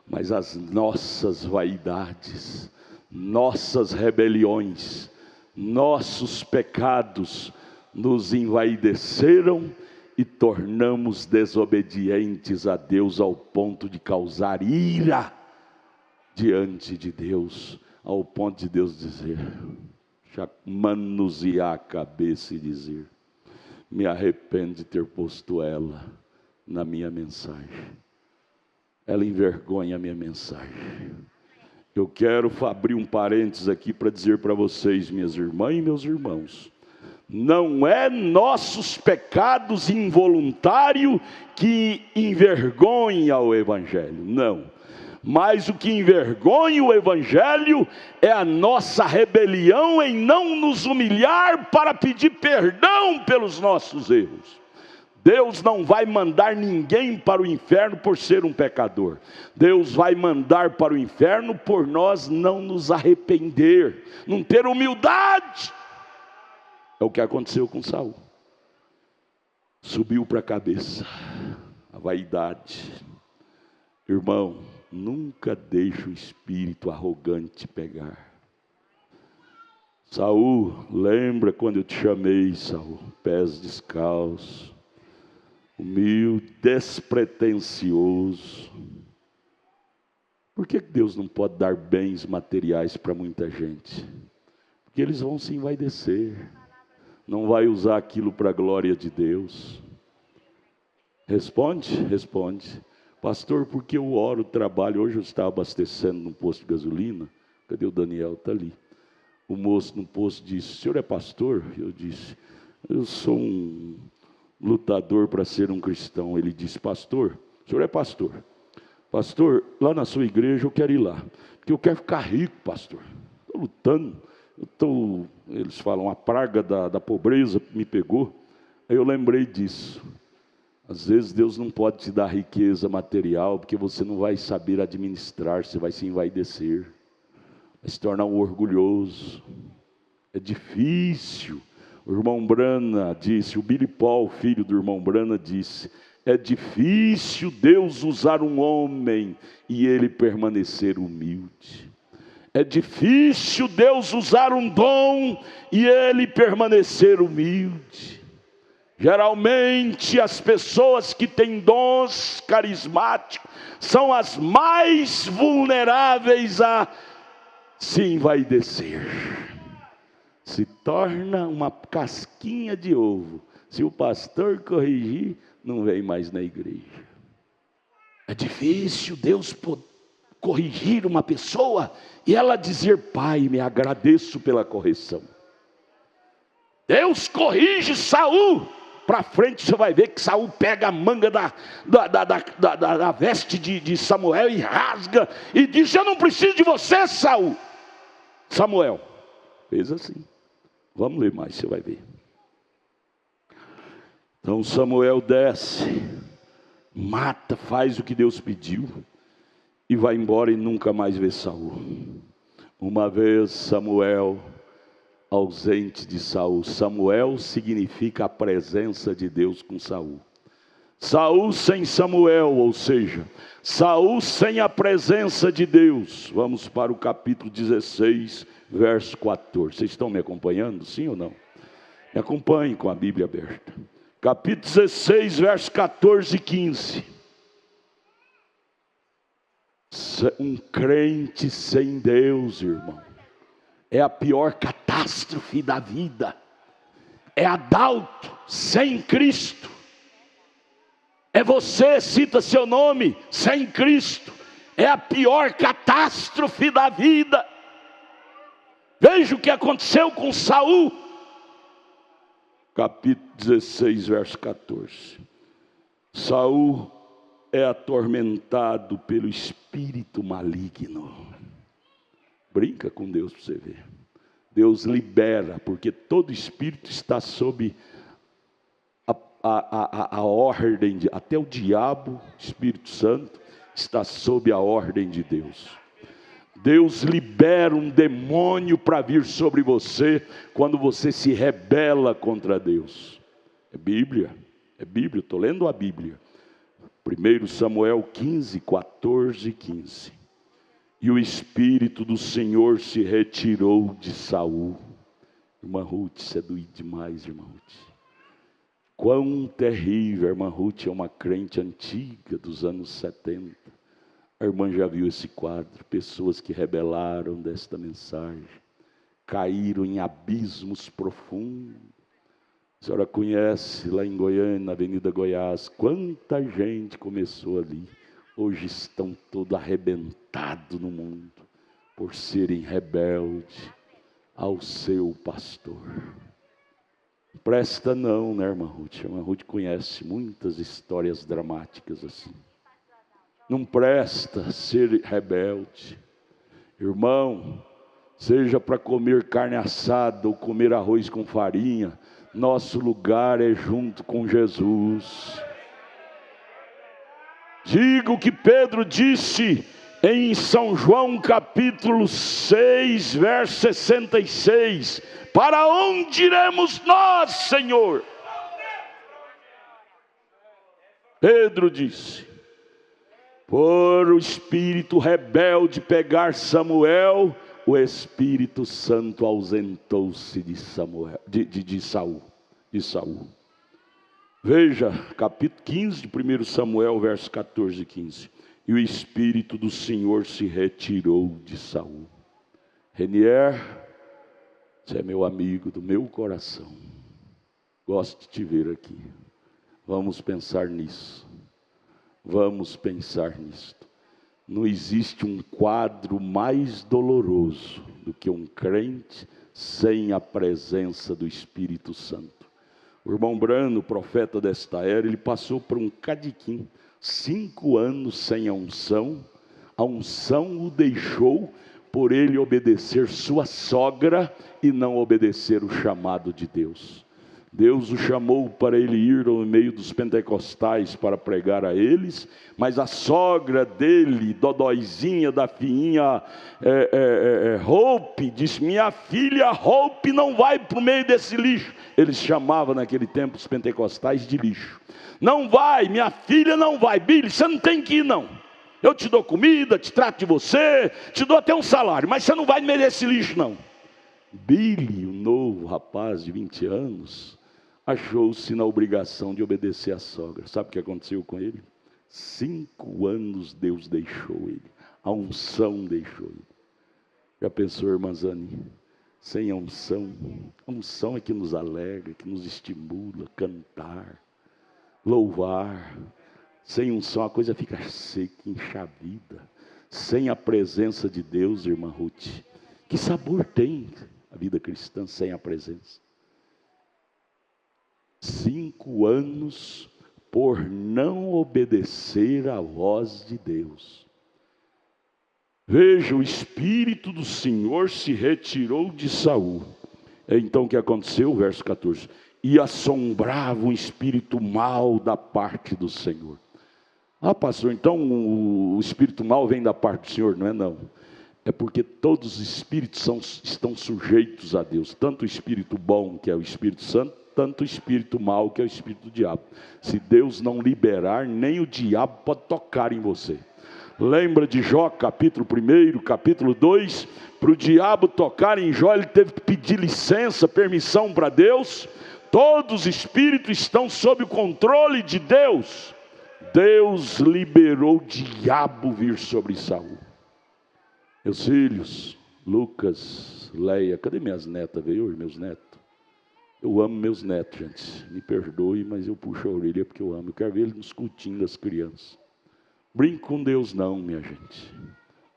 Speaker 1: Mas as nossas vaidades, nossas rebeliões, nossos pecados nos envaideceram e tornamos desobedientes a Deus ao ponto de causar ira diante de Deus, ao ponto de Deus dizer, manusear a cabeça e dizer, me arrependo de ter posto ela na minha mensagem. Ela envergonha a minha mensagem. Eu quero abrir um parênteses aqui para dizer para vocês, minhas irmãs e meus irmãos, não é nossos pecados involuntários que envergonham o Evangelho, não. Mas o que envergonha o Evangelho é a nossa rebelião em não nos humilhar para pedir perdão pelos nossos erros. Deus não vai mandar ninguém para o inferno por ser um pecador. Deus vai mandar para o inferno por nós não nos arrepender, não ter humildade. É o que aconteceu com Saul. Subiu para a cabeça a vaidade. Irmão, nunca deixe o espírito arrogante pegar. Saul, lembra quando eu te chamei, Saul? Pés descalços, humilde, despretensioso. Por que Deus não pode dar bens materiais para muita gente? Porque eles vão se envaidecer. Não vai usar aquilo para a glória de Deus. Responde? Responde. Pastor, porque eu oro, trabalho. Hoje eu estava abastecendo num posto de gasolina. Cadê o Daniel? Está ali. O moço no posto disse, o senhor é pastor? Eu disse, eu sou um lutador para ser um cristão. Ele disse, pastor, o senhor é pastor? Pastor, lá na sua igreja eu quero ir lá. Porque eu quero ficar rico, pastor. Estou lutando. Eles falam, a praga da pobreza me pegou. Aí eu lembrei disso. Às vezes Deus não pode te dar riqueza material, porque você não vai saber administrar, você vai se envaidecer, vai se tornar um orgulhoso. É difícil. O irmão Brana disse, o Billy Paul, filho do irmão Brana, disse, é difícil Deus usar um homem e ele permanecer humilde. É difícil Deus usar um dom e ele permanecer humilde. Geralmente as pessoas que têm dons carismáticos são as mais vulneráveis a se envaidecer. Se torna uma casquinha de ovo. Se o pastor corrigir, não vem mais na igreja. É difícil Deus corrigir uma pessoa e ela dizer, pai, me agradeço pela correção. Deus corrige Saul. Para frente você vai ver que Saul pega a manga da veste de Samuel e rasga. E diz, eu não preciso de você, Saul. Samuel fez assim. Vamos ler mais, você vai ver. Então Samuel desce, mata, faz o que Deus pediu e vai embora e nunca mais vê Saul. Uma vez Samuel ausente de Saul. Samuel significa a presença de Deus com Saul. Saul sem Samuel, ou seja, Saul sem a presença de Deus. Vamos para o capítulo 16, verso 14. Vocês estão me acompanhando, sim ou não? Me acompanhem com a Bíblia aberta. Capítulo 16, verso 14 e 15. Um crente sem Deus, irmão, é a pior catástrofe da vida. É adulto sem Cristo. É você, cita seu nome, sem Cristo. É a pior catástrofe da vida. Veja o que aconteceu com Saul. Capítulo 16, verso 14. Saul é atormentado pelo espírito maligno. Brinca com Deus para você ver. Deus libera, porque todo espírito está sob a ordem, até o diabo, Espírito Santo, está sob a ordem de Deus. Deus libera um demônio para vir sobre você, quando você se rebela contra Deus. É Bíblia, estou lendo a Bíblia. 1 Samuel 15, 14 e 15. E o Espírito do Senhor se retirou de Saul. Irmã Ruth, isso é doído demais, irmã Ruth. Quão terrível, a irmã Ruth é uma crente antiga dos anos 70. A irmã já viu esse quadro, pessoas que rebelaram desta mensagem, caíram em abismos profundos. A senhora conhece lá em Goiânia, na Avenida Goiás, quanta gente começou ali. Hoje estão todos arrebentados no mundo, por serem rebeldes ao seu pastor. Presta não, né, irmã Ruth? A irmã Ruth conhece muitas histórias dramáticas assim. Não presta ser rebelde. Irmão, seja para comer carne assada ou comer arroz com farinha, nosso lugar é junto com Jesus. Diga o que Pedro disse em São João capítulo 6, verso 66. Para onde iremos nós, Senhor? Pedro disse: por o espírito rebelde pegar Samuel, o Espírito Santo ausentou-se de Saul. Veja, capítulo 15 de 1 Samuel, versos 14 e 15. E o Espírito do Senhor se retirou de Saul. Renier, você é meu amigo do meu coração. Gosto de te ver aqui. Vamos pensar nisso. Vamos pensar nisto. Não existe um quadro mais doloroso do que um crente sem a presença do Espírito Santo. O irmão Brano, profeta desta era, ele passou por um cadiquim, 5 anos sem a unção o deixou por ele obedecer sua sogra e não obedecer o chamado de Deus. Deus o chamou para ele ir no meio dos pentecostais para pregar a eles, mas a sogra dele, dodóizinha da filhinha Hope, disse: minha filha Hope não vai para o meio desse lixo. Eles chamavam naquele tempo os pentecostais de lixo. Não vai, minha filha não vai. Billy, você não tem que ir não. Eu te dou comida, te trato de você, te dou até um salário, mas você não vai no meio desse lixo não. Billy, o novo rapaz de 20 anos, achou-se na obrigação de obedecer à sogra. Sabe o que aconteceu com ele? 5 anos Deus deixou ele. A unção deixou ele. Já pensou, irmã Zani? Sem a unção é que nos alegra, que nos estimula, cantar, louvar. Sem unção a coisa fica seca, enxavida. Sem a presença de Deus, irmã Ruth, que sabor tem a vida cristã sem a presença? 5 anos por não obedecer à voz de Deus. Veja, o Espírito do Senhor se retirou de Saul. Então o que aconteceu? Verso 14. E assombrava um espírito mau da parte do Senhor. Ah, pastor, então o espírito mau vem da parte do Senhor? Não é não. É porque todos os espíritos estão sujeitos a Deus. Tanto o espírito bom, que é o Espírito Santo, tanto o espírito mau, que é o espírito do diabo. Se Deus não liberar, nem o diabo pode tocar em você. Lembra de Jó, capítulo 1, capítulo 2? Para o diabo tocar em Jó, ele teve que pedir licença, permissão para Deus. Todos os espíritos estão sob o controle de Deus. Deus liberou o diabo vir sobre Saul. Meus filhos, Lucas, Leia, cadê minhas netas? Veio hoje, meus netos? Eu amo meus netos, gente. Me perdoe, mas eu puxo a orelha porque eu amo. Eu quero ver eles nos cultinhos das crianças. Brinque com Deus não, minha gente.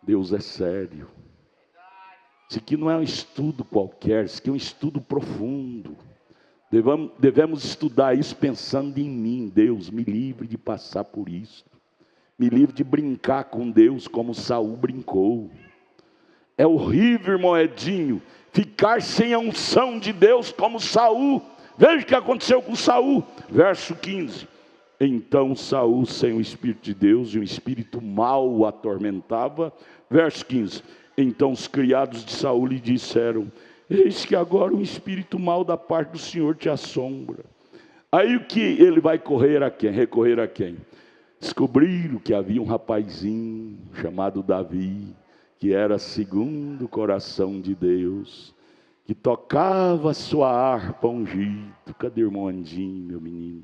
Speaker 1: Deus é sério. Isso aqui não é um estudo qualquer, isso aqui é um estudo profundo. Devemos estudar isso pensando em mim. Deus, me livre de passar por isso. Me livre de brincar com Deus como Saul brincou. É horrível, irmão Edinho, ficar sem a unção de Deus como Saul. Veja o que aconteceu com Saul. Verso 15. Então Saul, sem o Espírito de Deus, e um espírito mau o atormentava. Verso 15. Então os criados de Saul lhe disseram: eis que agora um espírito mau da parte do Senhor te assombra. Aí o que ele vai recorrer a quem? Descobriram que havia um rapazinho chamado Davi, que era segundo o coração de Deus, que tocava a sua harpa ungido. Cadê o irmão Andinho, meu menino?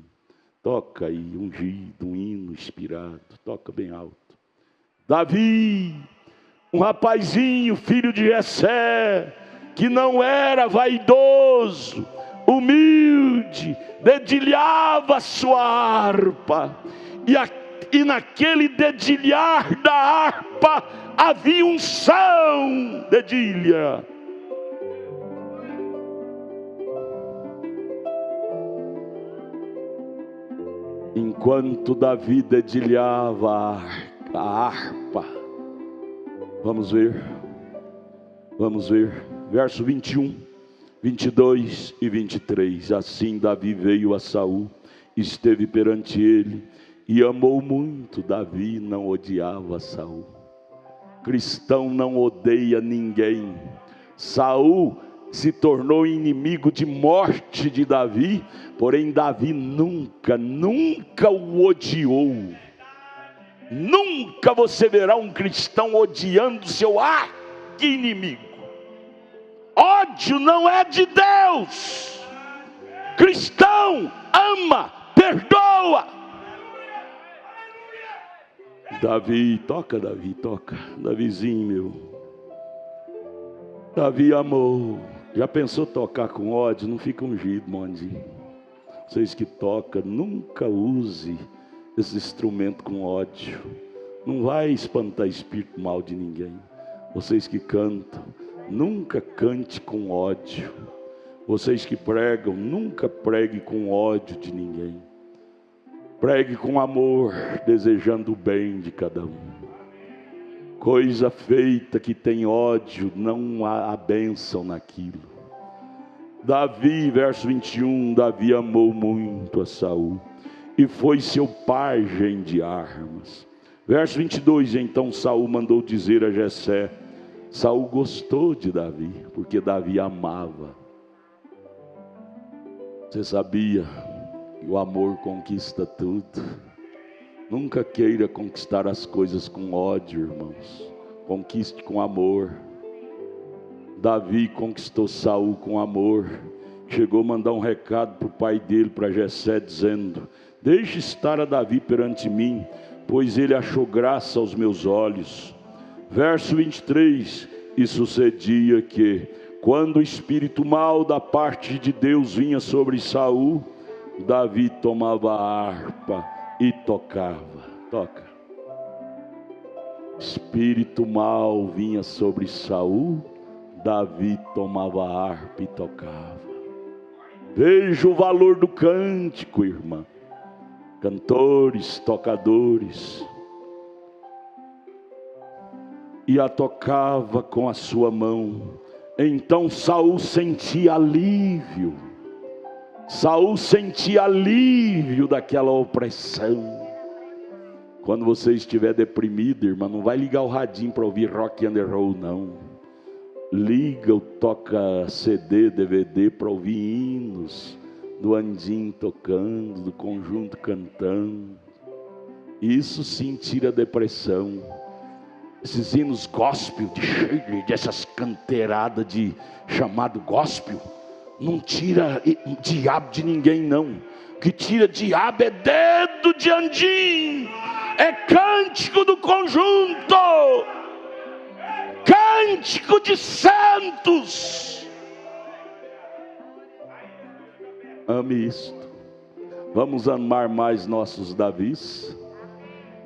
Speaker 1: Toca aí, ungido, um hino inspirado, toca bem alto. Davi, um rapazinho, filho de Jessé, que não era vaidoso, humilde, dedilhava a sua harpa, e naquele dedilhar da harpa havia unção. Dedilha. Enquanto Davi dedilhava a harpa, vamos ver, verso 21, 22 e 23. Assim Davi veio a Saul, esteve perante ele, e amou muito. Davi não odiava Saul. Cristão não odeia ninguém. Saul se tornou inimigo de morte de Davi, porém Davi nunca o odiou. Nunca você verá um cristão odiando seu inimigo. Ódio não é de Deus. Cristão ama, perdoa. Davi, toca, Davizinho meu. Davi amou. Já pensou tocar com ódio? Não fica ungido, Mondinho. Vocês que tocam, nunca use esse instrumento com ódio. Não vai espantar espírito mal de ninguém. Vocês que cantam, nunca cante com ódio. Vocês que pregam, nunca pregue com ódio de ninguém. Pregue com amor, desejando o bem de cada um. Coisa feita que tem ódio, não há a bênção naquilo. Davi, verso 21, Davi amou muito a Saul, e foi seu pajem de armas. Verso 22, então Saul mandou dizer a Jessé. Saul gostou de Davi, porque Davi amava. Você sabia? O amor conquista tudo. Nunca queira conquistar as coisas com ódio, irmãos. Conquiste com amor. Davi conquistou Saul com amor. Chegou a mandar um recado para o pai dele, para Jessé, dizendo: deixe estar a Davi perante mim, pois ele achou graça aos meus olhos. Verso 23, e sucedia que, quando o espírito mau da parte de Deus vinha sobre Saul, Davi tomava a harpa e tocava. Toca. Espírito mau vinha sobre Saul, Davi tomava a harpa e tocava. Veja o valor do cântico, irmã. Cantores, tocadores. E a tocava com a sua mão. Então Saul sentia alívio. Saul sentia alívio daquela opressão. Quando você estiver deprimido, irmã, não vai ligar o radinho para ouvir rock and roll, não. Liga o toca CD, DVD para ouvir hinos do Andinho tocando, do conjunto cantando. Isso sim tira a depressão. Esses hinos gospel, dessas canteiradas de chamado gospel, não tira diabo de ninguém, não. O que tira diabo é dedo de Andinho, é cântico do conjunto, cântico de santos. Ame isto. Vamos amar mais nossos Davis.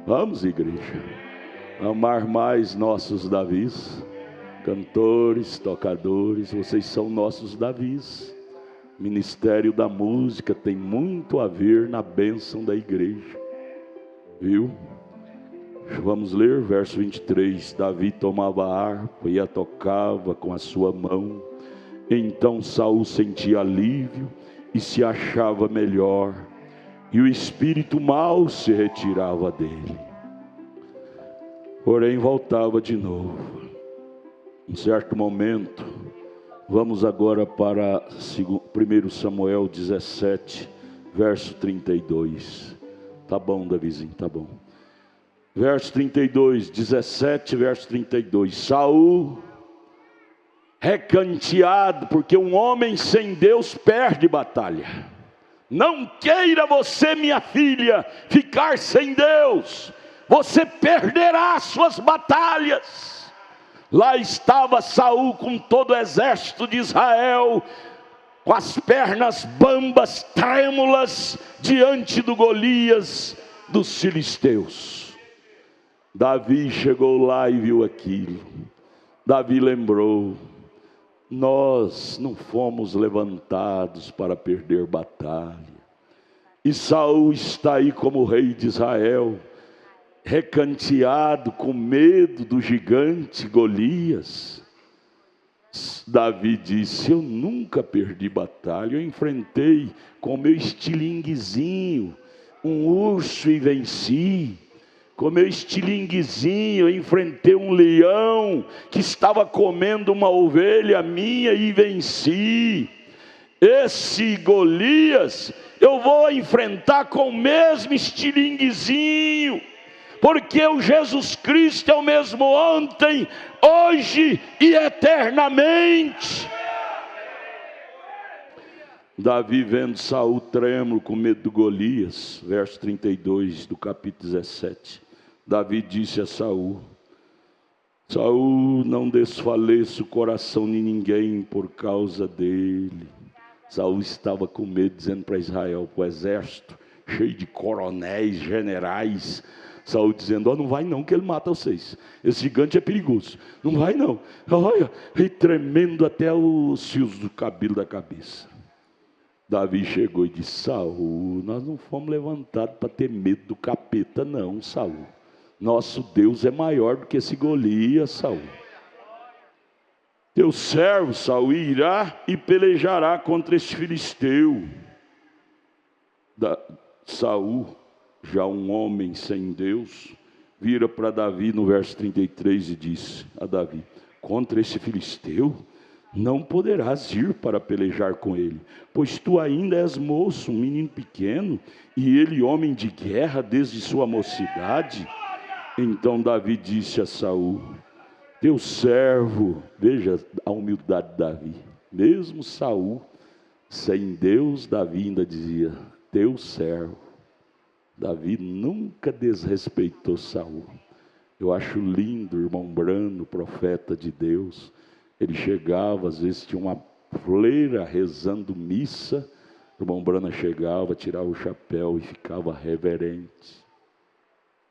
Speaker 1: Vamos, igreja, amar mais nossos Davis. Cantores, tocadores, vocês são nossos Davis. Ministério da música tem muito a ver na bênção da igreja. Viu? Vamos ler verso 23. Davi tomava a harpa e a tocava com a sua mão. Então Saul sentia alívio e se achava melhor, e o espírito mau se retirava dele. Porém voltava de novo. Em certo momento, vamos agora para 1 Samuel 17, verso 32. Tá bom, Davizinho, tá bom. Verso 32, 17, verso 32. Saul, recanteado, porque um homem sem Deus perde batalha. Não queira você, minha filha, ficar sem Deus. Você perderá suas batalhas. Lá estava Saul com todo o exército de Israel, com as pernas bambas, trêmulas, diante do Golias dos filisteus. Davi chegou lá e viu aquilo. Davi lembrou: nós não fomos levantados para perder batalha. E Saul está aí como rei de Israel, recanteado, com medo do gigante Golias. Davi disse: eu nunca perdi batalha, eu enfrentei com meu estilinguezinho um urso e venci. Com meu estilinguezinho eu enfrentei um leão que estava comendo uma ovelha minha e venci. Esse Golias eu vou enfrentar com o mesmo estilinguezinho, porque o Jesus Cristo é o mesmo ontem, hoje e eternamente. Davi, vendo Saul trêmulo com medo do Golias, verso 32 do capítulo 17, Davi disse a Saul: Saul, não desfaleça o coração de ninguém por causa dele. Saul estava com medo, dizendo para Israel, para o exército cheio de coronéis, generais, Saul dizendo: não vai não, que ele mata vocês, esse gigante é perigoso, não vai não. Olha, e tremendo até os fios do cabelo da cabeça. Davi chegou e disse: Saul, nós não fomos levantados para ter medo do capeta não, Saul. Nosso Deus é maior do que esse Golias, Saul. Teu servo Saul irá e pelejará contra esse filisteu. Saul, já um homem sem Deus, vira para Davi no verso 33 e disse a Davi: contra esse filisteu não poderás ir para pelejar com ele, pois tu ainda és moço, um menino pequeno, e ele homem de guerra desde sua mocidade. Então Davi disse a Saul: teu servo, veja a humildade de Davi, mesmo Saul sem Deus, Davi ainda dizia: teu servo. Davi nunca desrespeitou Saul. Eu acho lindo o irmão Brano, profeta de Deus. Ele chegava, às vezes tinha uma freira rezando missa, o irmão Brano chegava, tirava o chapéu e ficava reverente.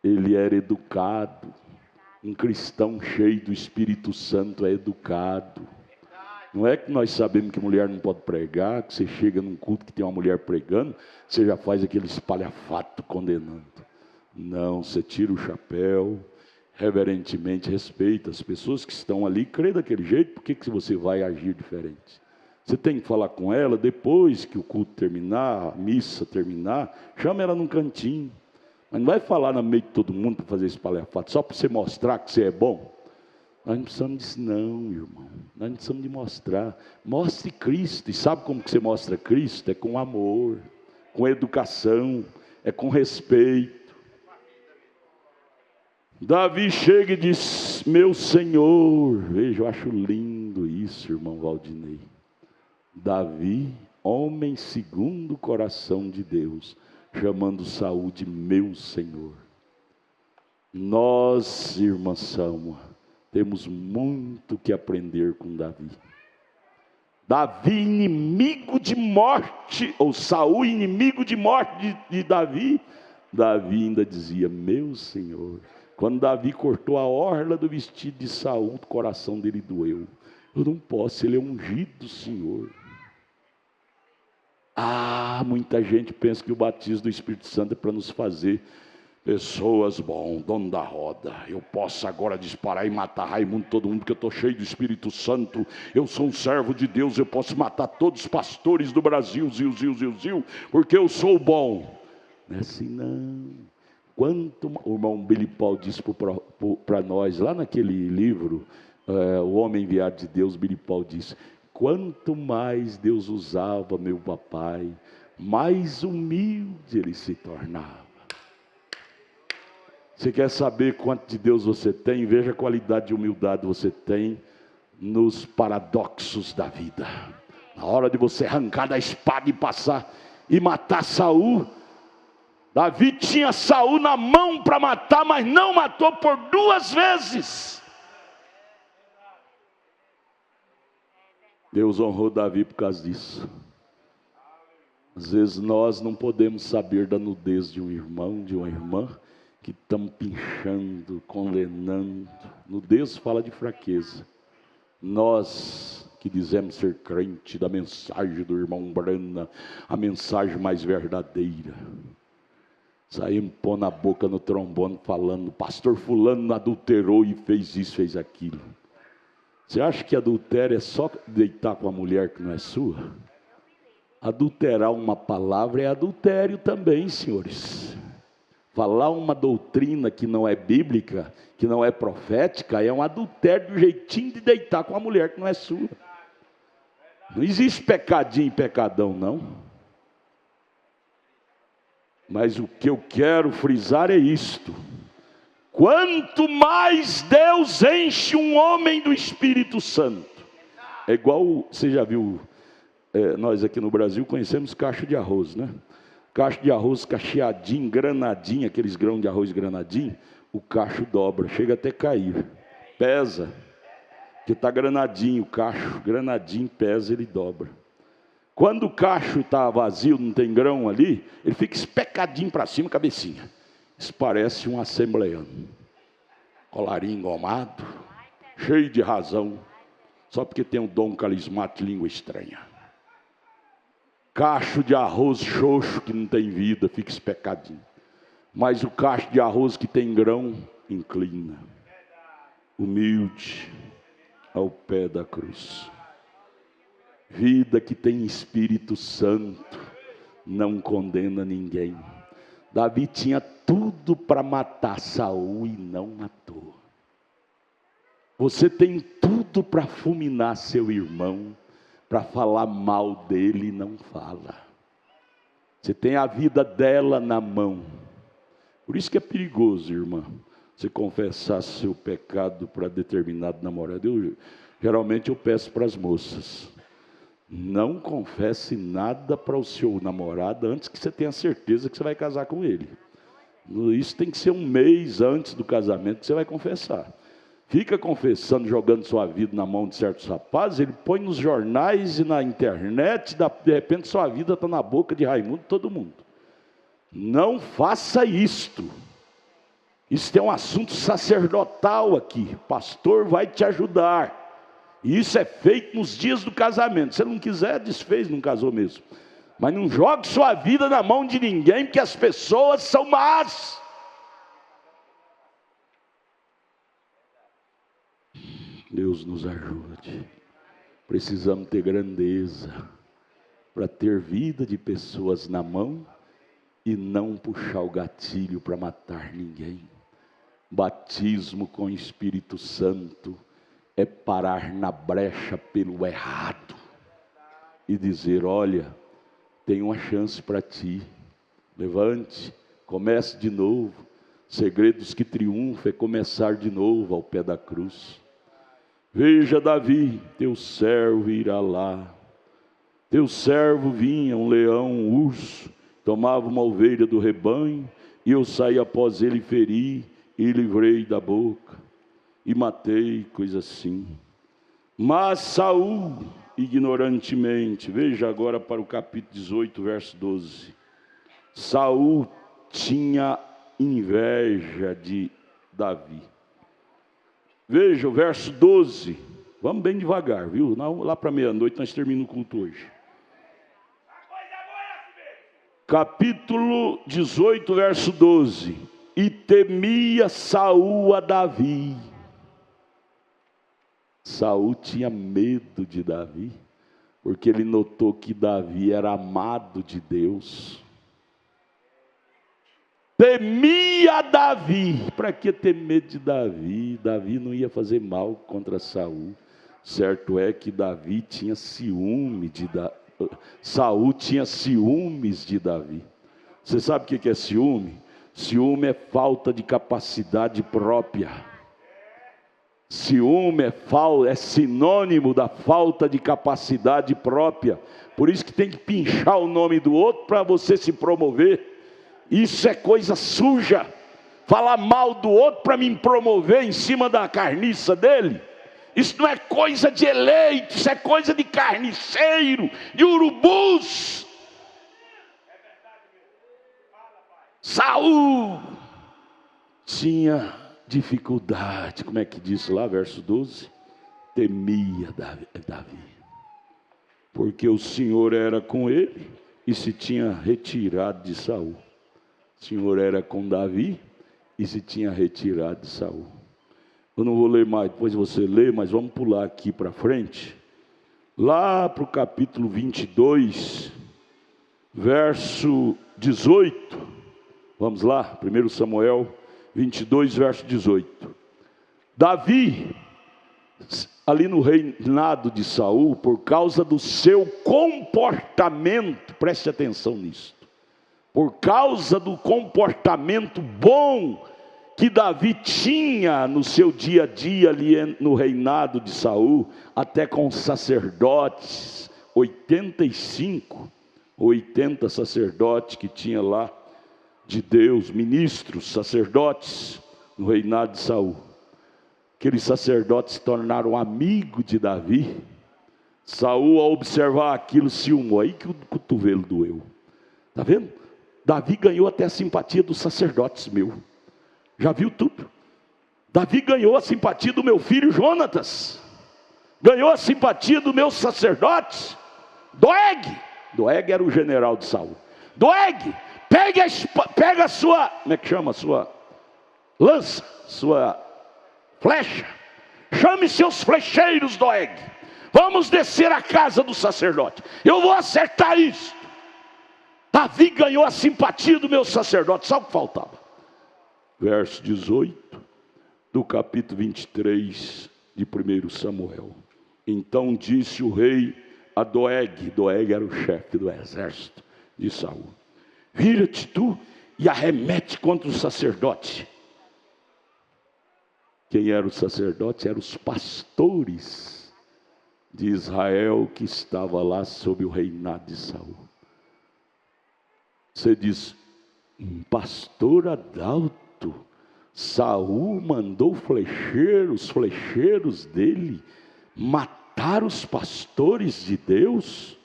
Speaker 1: Ele era educado. Um cristão cheio do Espírito Santo é educado. Não é que nós sabemos que mulher não pode pregar, que você chega num culto que tem uma mulher pregando, você já faz aquele espalhafato condenando. Não, você tira o chapéu, reverentemente respeita as pessoas que estão ali, crê daquele jeito, por que você vai agir diferente? Você tem que falar com ela depois que o culto terminar, a missa terminar, chama ela num cantinho. Mas não vai falar no meio de todo mundo para fazer espalhafato, só para você mostrar que você é bom. Nós não precisamos disso não, irmão. Nós não precisamos de mostrar. Mostre Cristo. E sabe como que você mostra Cristo? É com amor, com educação, é com respeito. Davi chega e diz: meu Senhor. Veja, eu acho lindo isso, irmão Valdinei. Davi, homem segundo o coração de Deus, chamando Saul de meu Senhor. Nós, irmã Salma, temos muito que aprender com Davi. Davi, inimigo de morte, ou Saul, inimigo de morte de Davi. Davi ainda dizia: meu Senhor. Quando Davi cortou a orla do vestido de Saul, o coração dele doeu. Eu não posso, ele é ungido do Senhor. Muita gente pensa que o batismo do Espírito Santo é para nos fazer pessoas, dono da roda. Eu posso agora disparar e matar Raimundo, todo mundo, porque eu estou cheio do Espírito Santo. Eu sou um servo de Deus, eu posso matar todos os pastores do Brasil, porque eu sou bom. Não é assim não. O irmão Billy Paul disse para nós, lá naquele livro, O Homem Enviado de Deus, Billy Paul disse: quanto mais Deus usava meu papai, mais humilde ele se tornava. Você quer saber quanto de Deus você tem? Veja a qualidade de humildade você tem nos paradoxos da vida. Na hora de você arrancar da espada e passar e matar Saul, Davi tinha Saul na mão para matar, mas não matou por 2 vezes. Deus honrou Davi por causa disso. Às vezes nós não podemos saber da nudez de um irmão, de uma irmã, que estão pinchando, condenando. Nudez fala de fraqueza. Nós que dizemos ser crente da mensagem do irmão Brana, a mensagem mais verdadeira, saímos pondo a boca no trombone falando: pastor fulano adulterou e fez isso, fez aquilo. Você acha que adultério é só deitar com a mulher que não é sua? Adulterar uma palavra é adultério também, senhores. Falar uma doutrina que não é bíblica, que não é profética, é um adultério do jeitinho de deitar com a mulher que não é sua. Não existe pecadinho e pecadão, não. Mas o que eu quero frisar é isto: quanto mais Deus enche um homem do Espírito Santo, é igual, você já viu, nós aqui no Brasil conhecemos cacho de arroz, né? Cacho de arroz cacheadinho, granadinho, aqueles grãos de arroz granadinho, o cacho dobra, chega até cair, pesa, porque está granadinho o cacho, granadinho pesa, ele dobra. Quando o cacho está vazio, não tem grão ali, ele fica especadinho para cima, cabecinha. Isso parece um assembleano, colarinho engomado, cheio de razão, só porque tem um dom carismático de língua estranha. Cacho de arroz xoxo que não tem vida, fica especadinho. Mas o cacho de arroz que tem grão, inclina. Humilde, ao pé da cruz. Vida que tem Espírito Santo, não condena ninguém. Davi tinha tudo para matar Saul e não matou. Você tem tudo para fulminar seu irmão, para falar mal dele e não fala. Você tem a vida dela na mão. Por isso que é perigoso, irmã, você confessar seu pecado para determinado namorado. Geralmente eu peço para as moças: não confesse nada para o seu namorado antes que você tenha certeza que você vai casar com ele. Isso tem que ser 1 mês antes do casamento que você vai confessar. Fica confessando, jogando sua vida na mão de certos rapazes, ele põe nos jornais e na internet, de repente sua vida está na boca de Raimundo, todo mundo. Não faça isto. Isso é um assunto sacerdotal aqui. O pastor vai te ajudar. E isso é feito nos dias do casamento. Se ele não quiser, desfez, não casou mesmo. Mas não jogue sua vida na mão de ninguém, porque as pessoas são más. Deus nos ajude. Precisamos ter grandeza para ter vida de pessoas na mão e não puxar o gatilho para matar ninguém. Batismo com o Espírito Santo é parar na brecha pelo errado e dizer: olha, tem uma chance para ti, levante, comece de novo. Segredos que triunfam é começar de novo ao pé da cruz. Veja Davi, teu servo irá lá. Teu servo vinha, um leão, um urso, tomava uma ovelha do rebanho, e eu saí após ele, feri, e livrei da boca, e matei, coisa assim. Mas Saul, ignorantemente, veja agora para o capítulo 18, verso 12. Saul tinha inveja de Davi. Veja o verso 12. Vamos bem devagar, viu? Lá para meia-noite nós terminamos o culto hoje. Capítulo 18, verso 12. E temia Saul a Davi. Saul tinha medo de Davi, porque ele notou que Davi era amado de Deus. Temia Davi. Para que ter medo de Davi? Davi não ia fazer mal contra Saul. Certo é que Davi tinha ciúme de Saul tinha ciúmes de Davi. Você sabe o que é ciúme? Ciúme é falta de capacidade própria. Ciúme é sinônimo da falta de capacidade própria. Por isso que tem que pinchar o nome do outro para você se promover. Isso é coisa suja. Falar mal do outro para me promover em cima da carniça dele. Isso não é coisa de eleito, isso é coisa de carniceiro, de urubus. Saul tinha dificuldade, como é que diz lá, verso 12? Temia Davi, porque o Senhor era com ele e se tinha retirado de Saul. O Senhor era com Davi e se tinha retirado de Saul. Eu não vou ler mais, depois você lê, mas vamos pular aqui para frente. Lá para o capítulo 22, verso 18. Vamos lá, 1 Samuel 22, verso 18. Davi, ali no reinado de Saul, por causa do seu comportamento, preste atenção nisso. Por causa do comportamento bom que Davi tinha no seu dia a dia ali no reinado de Saul, até com os sacerdotes, 80 sacerdotes que tinha lá de Deus, ministros, sacerdotes no reinado de Saul. Aqueles sacerdotes se tornaram amigos de Davi. Saul, ao observar aquilo, ciúmou. Aí que o cotovelo doeu. Está vendo? Davi ganhou até a simpatia dos sacerdotes meu. Já viu tudo? Davi ganhou a simpatia do meu filho Jonatas. Ganhou a simpatia dos meus sacerdotes. Doeg era o general de Saul. Doeg, pega a sua, como é que chama? Sua lança, sua flecha. Chame seus flecheiros, Doeg. Vamos descer a casa do sacerdote. Eu vou acertar isso. Davi ganhou a simpatia do meu sacerdote. Sabe o que faltava? Verso 18 do capítulo 23 de 1 Samuel. Então disse o rei a Doeg. Doeg era o chefe do exército de Saul: vira-te tu e arremete contra o sacerdote. Quem era o sacerdote? Eram os pastores de Israel que estava lá sob o reinado de Saul. Você diz: pastor Adalto, Saul mandou os flecheiros dele matar os pastores de Deus?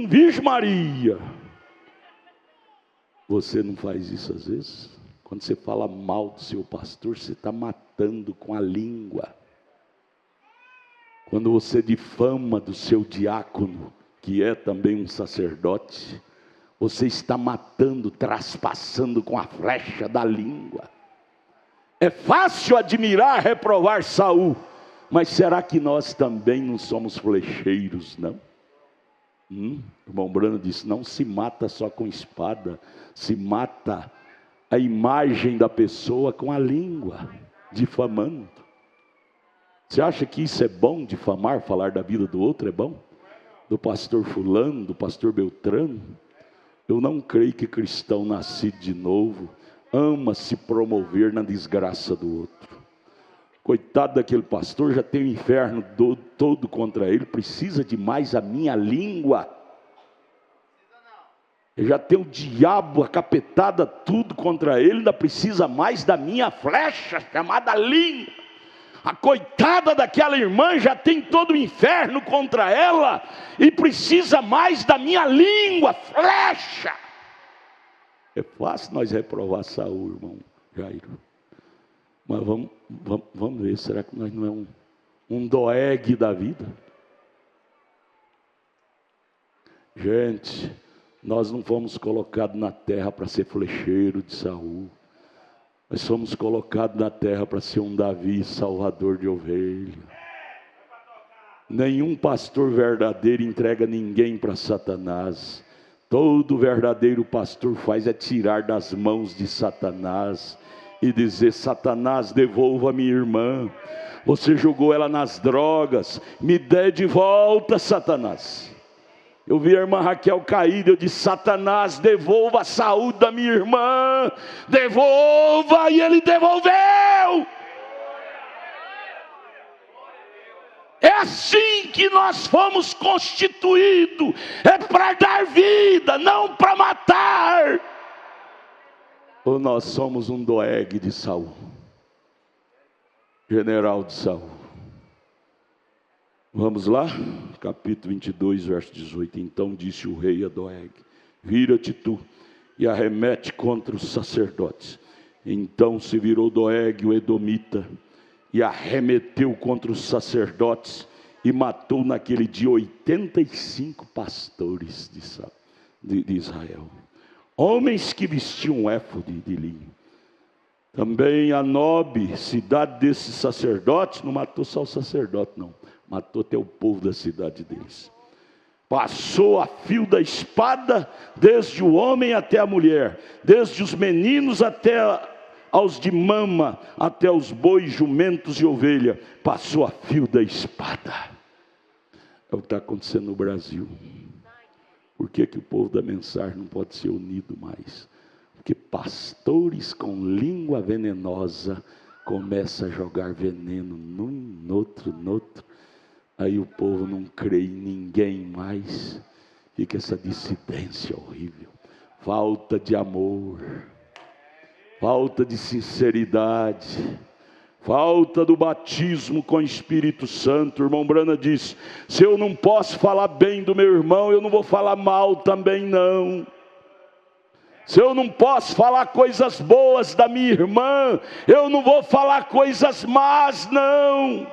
Speaker 1: Virgem Maria. Você não faz isso às vezes? Quando você fala mal do seu pastor, você está matando com a língua. Quando você difama do seu diácono, que é também um sacerdote, você está matando, traspassando com a flecha da língua. É fácil admirar, reprovar Saul, mas será que nós também não somos flecheiros, não? O irmão Brano disse: não se mata só com espada, se mata a imagem da pessoa com a língua, difamando. Você acha que isso é bom, difamar, falar da vida do outro é bom? Do pastor fulano, do pastor Beltrano? Eu não creio que cristão nascido de novo ama se promover na desgraça do outro. Coitado daquele pastor, já tem o inferno todo contra ele, precisa de mais a minha língua. Ele já tem o diabo, a capetada, tudo contra ele, ainda precisa mais da minha flecha, chamada língua. A coitada daquela irmã já tem todo o inferno contra ela, e precisa mais da minha língua, flecha. É fácil nós reprovar Saul, irmão. Jairo. Mas vamos ver, será que nós não é um Doeg da vida? Gente, nós não fomos colocados na terra para ser flecheiro de Saul. Nós fomos colocados na terra para ser um Davi, salvador de ovelha. Nenhum pastor verdadeiro entrega ninguém para Satanás. Todo verdadeiro pastor faz é tirar das mãos de Satanás e dizer: Satanás, devolva minha irmã. Você jogou ela nas drogas, me dê de volta, Satanás. Eu vi a irmã Raquel caída, eu disse: Satanás, devolva a saúde da minha irmã, devolva, e ele devolveu. É assim que nós fomos constituídos, é para dar vida, não para matar. Ou nós somos um Doeg de Saul, general de Saul. Vamos lá, capítulo 22, verso 18. Então disse o rei a Doeg: vira-te tu e arremete contra os sacerdotes. Então se virou Doeg, o edomita, e arremeteu contra os sacerdotes, e matou naquele dia 85 pastores de Israel, homens que vestiam éfode de linho. Também a Nobe, cidade desses sacerdotes, não matou só o sacerdote não, matou até o povo da cidade deles. Passou a fio da espada, desde o homem até a mulher, desde os meninos até aos de mama, até os bois, jumentos e ovelha, passou a fio da espada. É o que está acontecendo no Brasil. Por que o povo da mensagem não pode ser unido mais? Porque pastores com língua venenosa começam a jogar veneno num, no outro. Aí o povo não crê em ninguém mais. Fica essa dissidência horrível. Falta de amor. Falta de sinceridade, falta do batismo com o Espírito Santo. O irmão Brana disse: se eu não posso falar bem do meu irmão, eu não vou falar mal também não. Se eu não posso falar coisas boas da minha irmã, eu não vou falar coisas más não.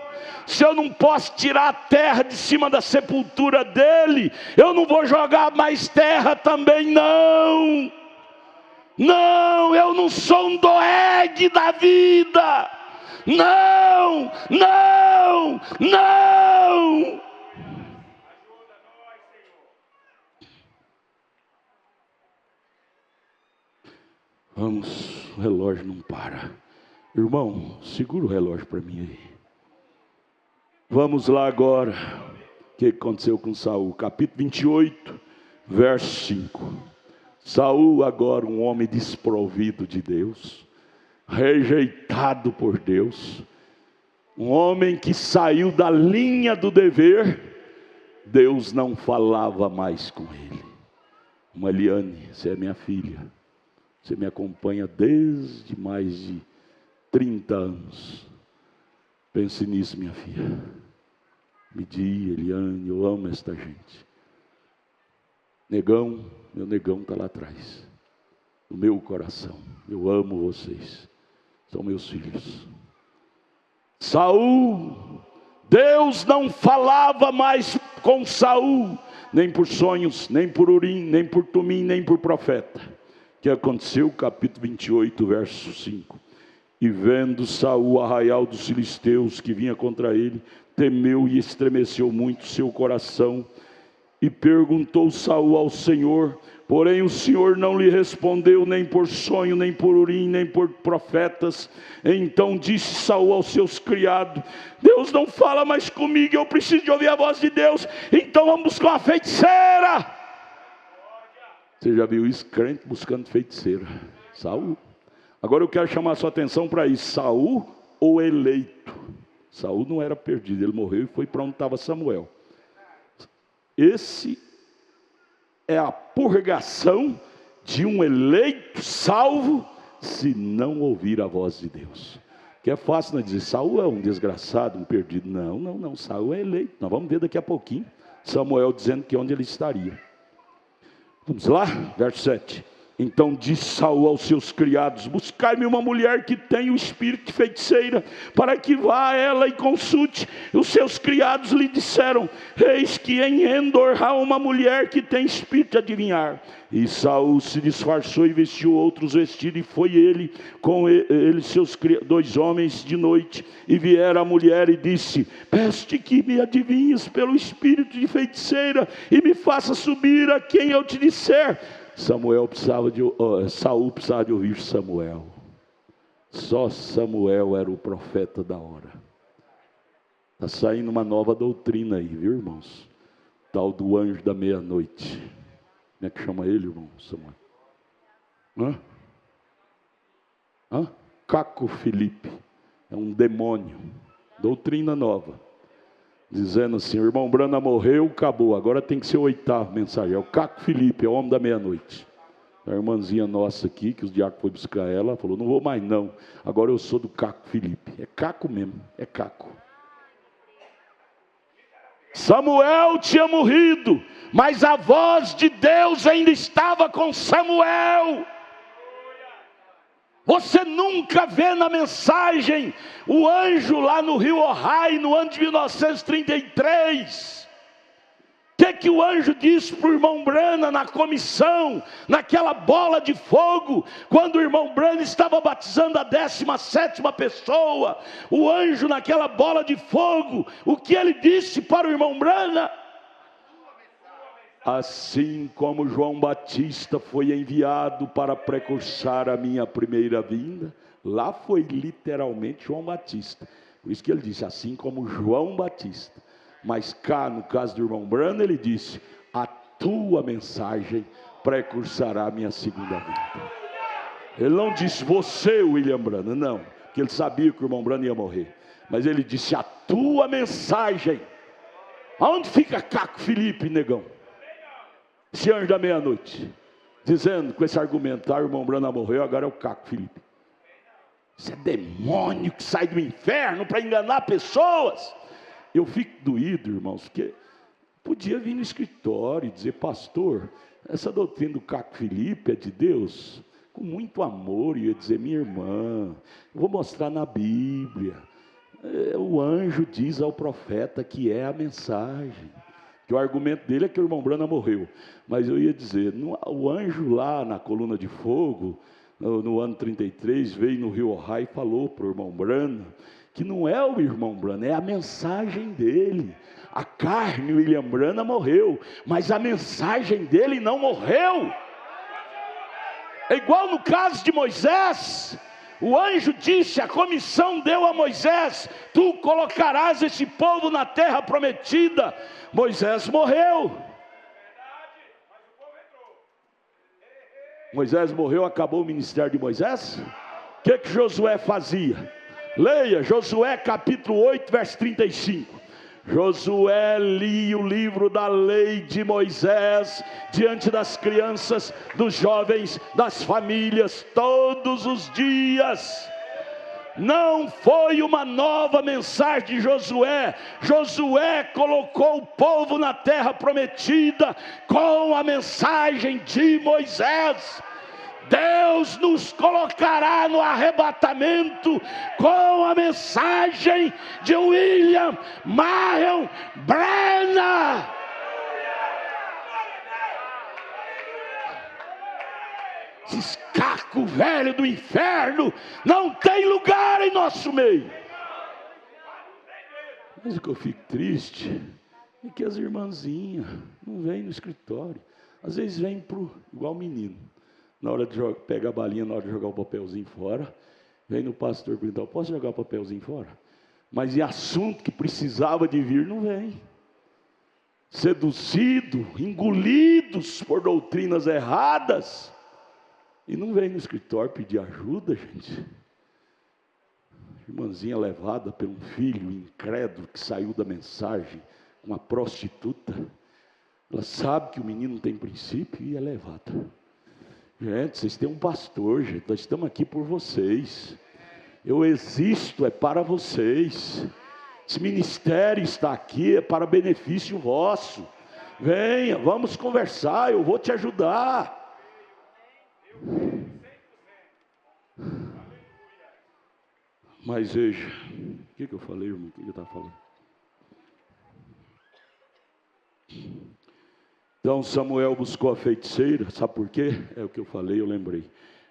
Speaker 1: Se eu não posso tirar a terra de cima da sepultura dele, eu não vou jogar mais terra também não. Não, eu não sou um Doeg da vida. Não, não, não. Vamos, o relógio não para. Irmão, segura o relógio para mim aí. Vamos lá agora. O que aconteceu com Saul? Capítulo 28, verso 5. Saul agora um homem desprovido de Deus, rejeitado por Deus, um homem que saiu da linha do dever. Deus não falava mais com ele. Eliane, você é minha filha, você me acompanha desde mais de 30 anos. Pense nisso, minha filha. Me diga, Eliane, eu amo esta gente. Negão, meu negão está lá atrás, no meu coração. Eu amo vocês, são meus filhos. Saul, Deus não falava mais com Saul, nem por sonhos, nem por Urim, nem por Tumim, nem por profeta. O que aconteceu? Capítulo 28, verso 5. E vendo Saul o arraial dos filisteus que vinha contra ele, temeu e estremeceu muito seu coração. E perguntou Saul ao Senhor, porém o Senhor não lhe respondeu, nem por sonho, nem por Urim, nem por profetas. Então disse Saul aos seus criados: Deus não fala mais comigo, eu preciso de ouvir a voz de Deus, então vamos buscar uma feiticeira. Você já viu isso? Crente buscando feiticeira. Saul. Agora eu quero chamar a sua atenção para isso. Saul, o eleito. Saul não era perdido, ele morreu e foi para onde estava Samuel. Esse é a purgação de um eleito salvo, se não ouvir a voz de Deus. Que é fácil não dizer, Saul é um desgraçado, um perdido. Não, Saul é eleito. Nós vamos ver daqui a pouquinho Samuel dizendo que onde ele estaria. Vamos lá, verso 7. Então disse Saul aos seus criados: buscai-me uma mulher que tenha o espírito de feiticeira, para que vá a ela e consulte. Os seus criados lhe disseram: eis que em Endor há uma mulher que tem espírito de adivinhar. E Saul se disfarçou e vestiu outros vestidos, e foi ele com ele seus 2 homens de noite. E vieram a mulher e disse: peço-te que me adivinhes pelo espírito de feiticeira, e me faça subir a quem eu te disser. Saul precisava de ouvir Samuel. Só Samuel era o profeta da hora. Está saindo uma nova doutrina aí, viu, irmãos? Tal do anjo da meia-noite. Como é que chama ele, irmão Samuel? Caco Filipe. É um demônio. Doutrina nova. Dizendo assim: o irmão Brana morreu, acabou. Agora tem que ser o 8º mensageiro. É o Caco Filipe, é o homem da meia-noite. A irmãzinha nossa aqui, que os diáconos foram buscar ela, falou: não vou mais não. Agora eu sou do Caco Filipe. É Caco mesmo, é Caco. Samuel tinha morrido, mas a voz de Deus ainda estava com Samuel. Você nunca vê na mensagem o anjo lá no rio Ohai, no ano de 1933. O que o anjo disse para o irmão Brana na comissão, naquela bola de fogo, quando o irmão Brana estava batizando a 17ª pessoa? O anjo naquela bola de fogo, o que ele disse para o irmão Brana? Assim como João Batista foi enviado para precursar a minha primeira vinda, lá foi literalmente João Batista. Por isso que ele disse: assim como João Batista. Mas cá, no caso do irmão Brana, ele disse: a tua mensagem precursará a minha segunda vinda. Ele não disse você, William Brana, não, porque ele sabia que o irmão Brana ia morrer. Mas ele disse: a tua mensagem. Aonde fica Caco Filipe, negão? Esse anjo da meia-noite, dizendo com esse argumento: o irmão Brana morreu, agora é o Caco Filipe. Isso é demônio que sai do inferno para enganar pessoas. Eu fico doído, irmãos, porque podia vir no escritório e dizer: pastor, essa doutrina do Caco Filipe é de Deus? Com muito amor, eu ia dizer: minha irmã, eu vou mostrar na Bíblia. O anjo diz ao profeta que é a mensagem. Que o argumento dele é que o irmão Brana morreu. Mas eu ia dizer: o anjo lá na coluna de fogo, no ano 33, veio no rio Ohai e falou para o irmão Brana que não é o irmão Brana, é a mensagem dele. A carne, o William Brana morreu, mas a mensagem dele não morreu. É igual no caso de Moisés. O anjo disse, a comissão deu a Moisés: tu colocarás esse povo na terra prometida. Moisés morreu. Moisés morreu, acabou o ministério de Moisés? O que Josué fazia? Leia Josué capítulo 8, verso 35. Josué lia o livro da lei de Moisés diante das crianças, dos jovens, das famílias, todos os dias. Não foi uma nova mensagem de Josué. Josué colocou o povo na terra prometida com a mensagem de Moisés. Deus nos colocará no arrebatamento com a mensagem de William Marion Branham. Esses cacos velhos do inferno não tem lugar em nosso meio. Mas o que eu fico triste é que as irmãzinhas não vêm no escritório. Às vezes vêm igual menino. Na hora de pegar a balinha, na hora de jogar o papelzinho fora, vem no pastor perguntar: posso jogar o papelzinho fora? Mas em assunto que precisava de vir, não vem. Seduzido, engolidos por doutrinas erradas, e não vem no escritório pedir ajuda, gente. Irmãzinha levada por um filho incrédulo que saiu da mensagem, uma prostituta. Ela sabe que o menino não tem princípio e é levada. Gente, vocês têm um pastor, gente. Nós estamos aqui por vocês. Eu existo, é para vocês. Esse ministério está aqui, é para benefício vosso. Venha, vamos conversar, eu vou te ajudar. Mas veja, o que eu falei, irmão? O que eu estava falando? Então Samuel buscou a feiticeira, sabe por quê? É o que eu falei, eu lembrei.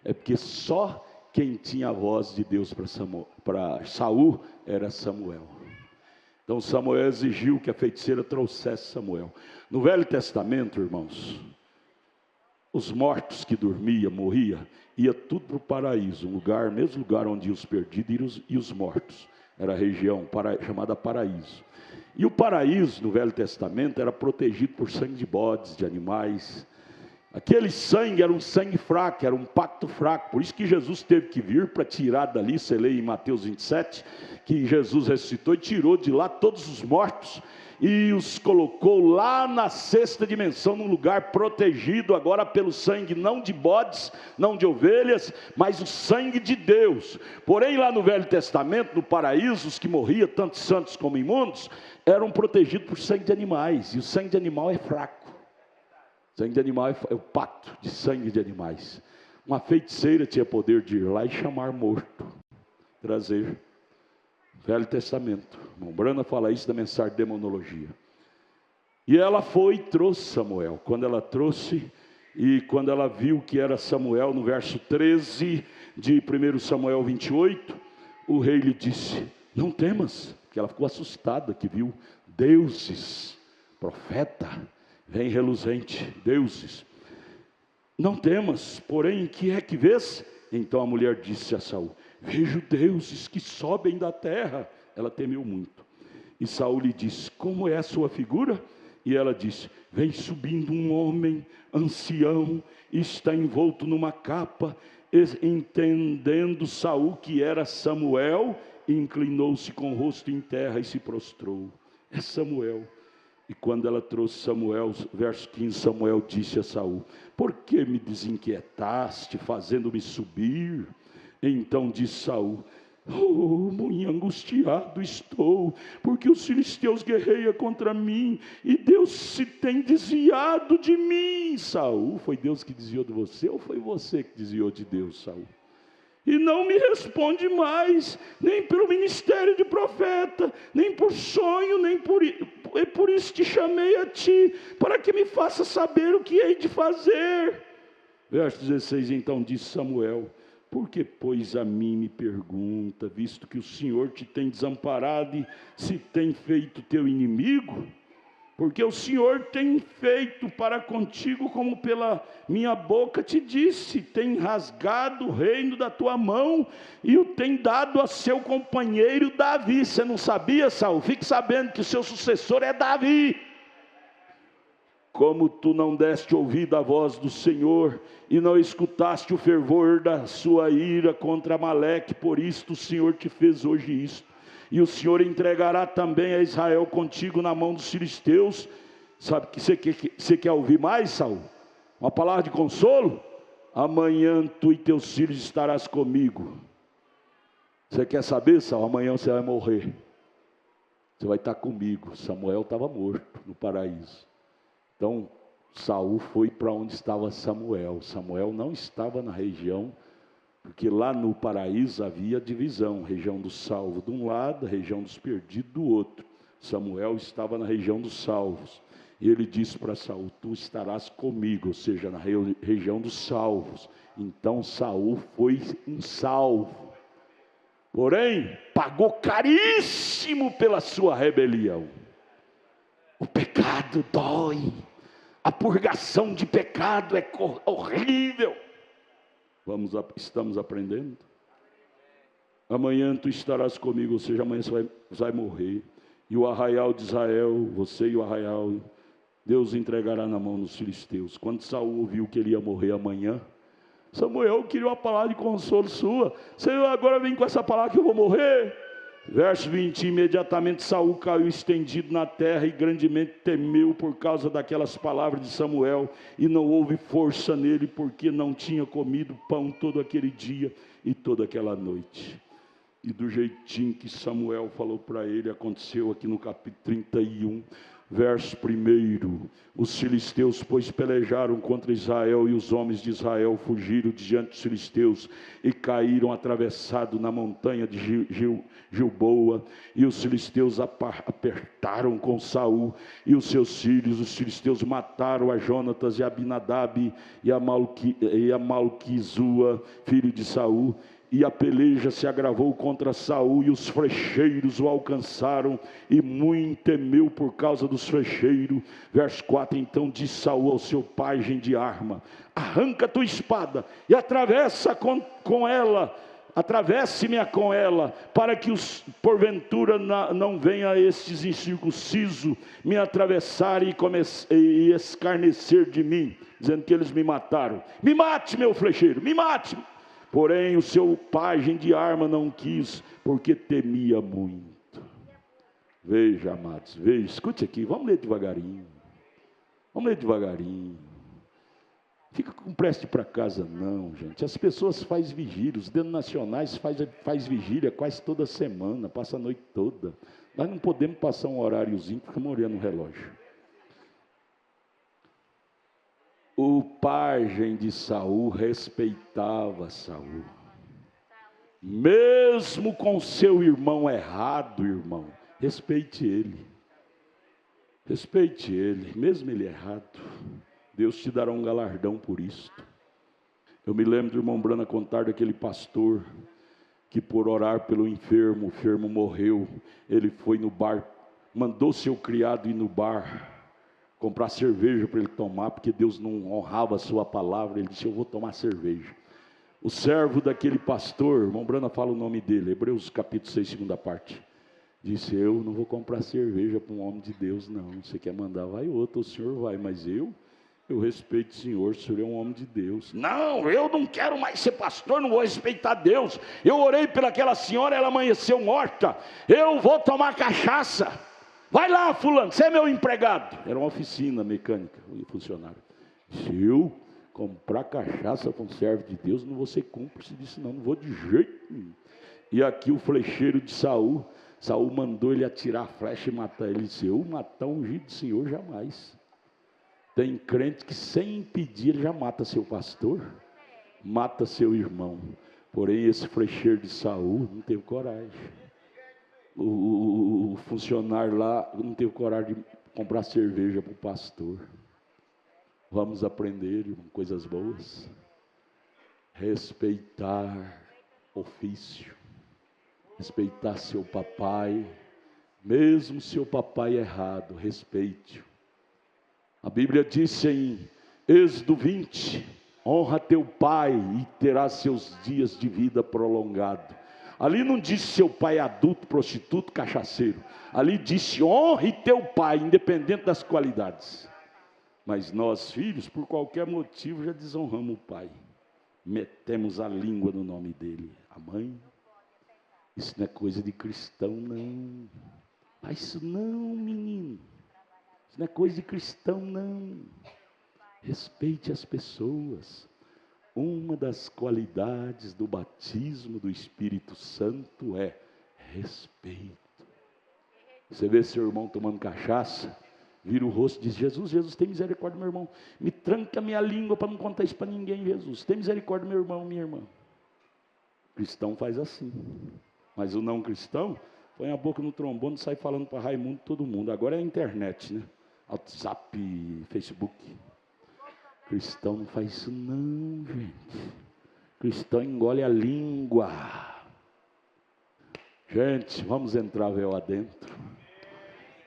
Speaker 1: É porque só quem tinha a voz de Deus para Saul era Samuel. Então Samuel exigiu que a feiticeira trouxesse Samuel. No Velho Testamento, irmãos, os mortos que dormiam, morriam, ia tudo para o paraíso, um lugar, mesmo lugar onde iam os perdidos e os mortos. Era a região chamada paraíso. E o paraíso, no Velho Testamento, era protegido por sangue de bodes, de animais. Aquele sangue era um sangue fraco, era um pacto fraco. Por isso que Jesus teve que vir para tirar dali. Você lê em Mateus 27, que Jesus ressuscitou e tirou de lá todos os mortos e os colocou lá na sexta dimensão, num lugar protegido agora pelo sangue, não de bodes, não de ovelhas, mas o sangue de Deus. Porém lá no Velho Testamento, no paraíso, os que morriam, tanto santos como imundos, eram protegidos por sangue de animais, e o sangue de animal é fraco. O sangue de animal é o pacto de sangue de animais. Uma feiticeira tinha poder de ir lá e chamar morto, trazer. Velho Testamento, irmão Brana fala isso da mensagem de demonologia. E ela foi e trouxe Samuel. Quando ela trouxe, e quando ela viu que era Samuel, no verso 13 de 1 Samuel 28, o rei lhe disse: não temas, porque ela ficou assustada, que viu deuses, profeta, vem reluzente, deuses. Não temas, porém, que é que vês? Então a mulher disse a Saul: vejo deuses que sobem da terra. Ela temeu muito. E Saul lhe disse: como é a sua figura? E ela disse: vem subindo um homem ancião, está envolto numa capa. Entendendo Saul que era Samuel, inclinou-se com o rosto em terra e se prostrou. É Samuel. E quando ela trouxe Samuel, verso 15, Samuel disse a Saul: por que me desinquietaste, fazendo-me subir? Então disse Saul: oh, muito angustiado estou, porque os filisteus guerreiam contra mim, e Deus se tem desviado de mim. Saul, foi Deus que desviou de você, ou foi você que desviou de Deus, Saul? E não me responde mais, nem pelo ministério de profeta, nem por sonho, nem por isso te chamei a ti, para que me faça saber o que hei de fazer. Verso 16, então disse Samuel: por que, pois, a mim me pergunta, visto que o Senhor te tem desamparado e se tem feito teu inimigo? Porque o Senhor tem feito para contigo como pela minha boca te disse, tem rasgado o reino da tua mão e o tem dado a seu companheiro Davi. Você não sabia, Saul? Fique sabendo que o seu sucessor é Davi. Como tu não deste ouvido à voz do Senhor e não escutaste o fervor da sua ira contra Amaleque, por isto o Senhor te fez hoje isto. E o Senhor entregará também a Israel contigo na mão dos filisteus. Sabe que você quer ouvir mais, Saul? Uma palavra de consolo? Amanhã tu e teus filhos estarás comigo. Você quer saber, Saul? Amanhã você vai morrer. Você vai estar comigo. Samuel estava morto no paraíso. Então Saul foi para onde estava Samuel. Samuel não estava na região, porque lá no paraíso havia divisão, região dos salvos de um lado, região dos perdidos do outro. Samuel estava na região dos salvos, e ele disse para Saul: tu estarás comigo, ou seja, na região dos salvos. Então Saul foi um salvo, porém pagou caríssimo pela sua rebelião. O pecado dói, a purgação de pecado é horrível. Estamos aprendendo? Amanhã tu estarás comigo, ou seja, amanhã você vai morrer. E o arraial de Israel, você e o arraial, Deus entregará na mão dos filisteus. Quando Saul ouviu que ele ia morrer amanhã, Samuel queria uma palavra de consolo sua. Senhor, agora vem com essa palavra que eu vou morrer. Verso 20, imediatamente Saul caiu estendido na terra e grandemente temeu por causa daquelas palavras de Samuel, e não houve força nele, porque não tinha comido pão todo aquele dia e toda aquela noite. E do jeitinho que Samuel falou para ele, aconteceu aqui no capítulo 31, verso 1. Os filisteus, pois, pelejaram contra Israel, e os homens de Israel fugiram diante dos filisteus e caíram atravessados na montanha de Gilboa. E os filisteus apertaram com Saul e os seus filhos. Os filisteus mataram a Jonatas e a Abinadab e a Malquizua, filho de Saul. E a peleja se agravou contra Saul, e os flecheiros o alcançaram, e muito temeu por causa dos flecheiros. Verso 4, então disse Saul ao seu pajem de arma: arranca a tua espada, e atravessa com ela, atravesse-me com ela, para que porventura não venha estes incircuncisos me atravessar e escarnecer de mim, dizendo que eles me mataram. Me mate, meu flecheiro, me mate. Porém o seu pajem de arma não quis, porque temia muito. Veja, amados, veja, escute aqui, vamos ler devagarinho. Vamos ler devagarinho. Fica com pressa para casa não, gente. As pessoas fazem vigília, os denominacionais faz vigília quase toda semana, passa a noite toda. Nós não podemos passar um horáriozinho, ficamos olhando o relógio. O pajem de Saul respeitava Saul, mesmo com seu irmão errado, irmão, respeite ele, mesmo ele errado, Deus te dará um galardão por isto. Eu me lembro do irmão Brana contar daquele pastor, que por orar pelo enfermo, o enfermo morreu, ele foi no bar, mandou seu criado ir no bar, comprar cerveja para ele tomar, porque Deus não honrava a sua palavra. Ele disse: eu vou tomar cerveja. O servo daquele pastor, irmão Brana fala o nome dele, Hebreus capítulo 6, segunda parte, disse: eu não vou comprar cerveja para um homem de Deus não. Você quer mandar, vai outro, o senhor vai, mas eu respeito o senhor é um homem de Deus. Não, eu não quero mais ser pastor, não vou respeitar Deus. Eu orei pelaquela senhora, ela amanheceu morta, eu vou tomar cachaça. Vai lá, fulano, você é meu empregado. Era uma oficina mecânica, o funcionário. Se eu comprar cachaça com servo de Deus, não vou ser cúmplice disso não vou de jeito nenhum. E aqui o flecheiro de Saul mandou ele atirar a flecha e matar ele. Ele disse: eu matar um ungido do Senhor jamais. Tem crente que sem impedir ele já mata seu pastor, mata seu irmão. Porém esse flecheiro de Saul não teve coragem. O funcionário lá não teve coragem de comprar cerveja para o pastor. Vamos aprender, irmão, coisas boas. Respeitar ofício, respeitar seu papai, mesmo seu papai errado, respeite-o. A Bíblia disse em Êxodo 20, honra teu pai e terás seus dias de vida prolongado. Ali não disse seu pai adulto, prostituto, cachaceiro. Ali disse: honre teu pai, independente das qualidades. Mas nós, filhos, por qualquer motivo, já desonramos o pai. Metemos a língua no nome dele. A mãe. Isso não é coisa de cristão, não. Faz isso não, menino. Isso não é coisa de cristão, não. Respeite as pessoas. Uma das qualidades do batismo do Espírito Santo é respeito. Você vê seu irmão tomando cachaça, vira o rosto e diz: Jesus, Jesus, tem misericórdia do meu irmão. Me tranca a minha língua para não contar isso para ninguém, Jesus. Tem misericórdia do meu irmão, minha irmã. O cristão faz assim. Mas o não cristão põe a boca no trombone e sai falando para Raimundo todo mundo. Agora é a internet, né? WhatsApp, Facebook. Cristão não faz isso não, gente. Cristão engole a língua. Gente, vamos entrar véu adentro.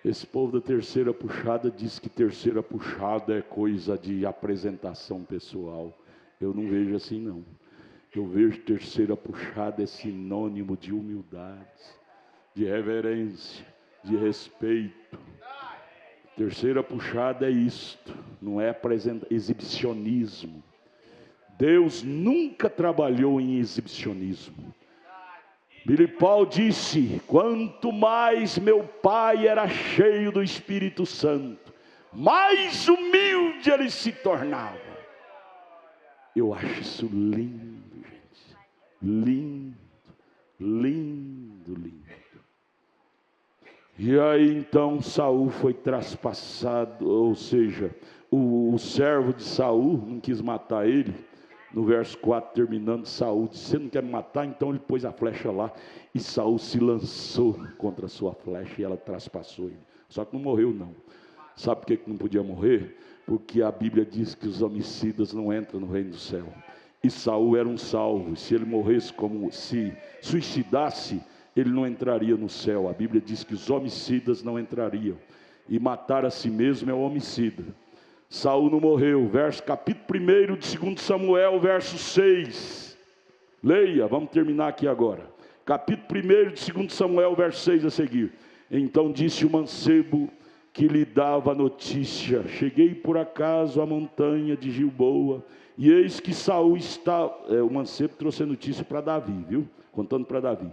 Speaker 1: Esse povo da terceira puxada diz que terceira puxada é coisa de apresentação pessoal. Eu não vejo assim não. Eu vejo terceira puxada é sinônimo de humildade, de reverência, de respeito. Terceira puxada é isto, não é exibicionismo. Deus nunca trabalhou em exibicionismo. Billy Paul disse: quanto mais meu pai era cheio do Espírito Santo, mais humilde ele se tornava. Eu acho isso lindo, gente. Lindo, Lindo, lindo. E aí então Saul foi traspassado, ou seja, o servo de Saul não quis matar ele. No verso 4, terminando, Saul disse: você não quer me matar? Então ele pôs a flecha lá, e Saul se lançou contra a sua flecha, e ela traspassou ele. Só que não morreu não. Sabe por que não podia morrer? Porque a Bíblia diz que os homicidas não entram no reino do céu. E Saul era um salvo, se ele morresse como se suicidasse, ele não entraria no céu. A Bíblia diz que os homicidas não entrariam, e matar a si mesmo é o homicida. Saul não morreu. Capítulo 1 de 2 Samuel, verso 6. Leia, vamos terminar aqui agora. Capítulo 1 de 2 Samuel, verso 6 a seguir. Então disse o mancebo que lhe dava a notícia: cheguei por acaso à montanha de Gilboa, e eis que Saul está... o mancebo trouxe a notícia para Davi, viu? Contando para Davi.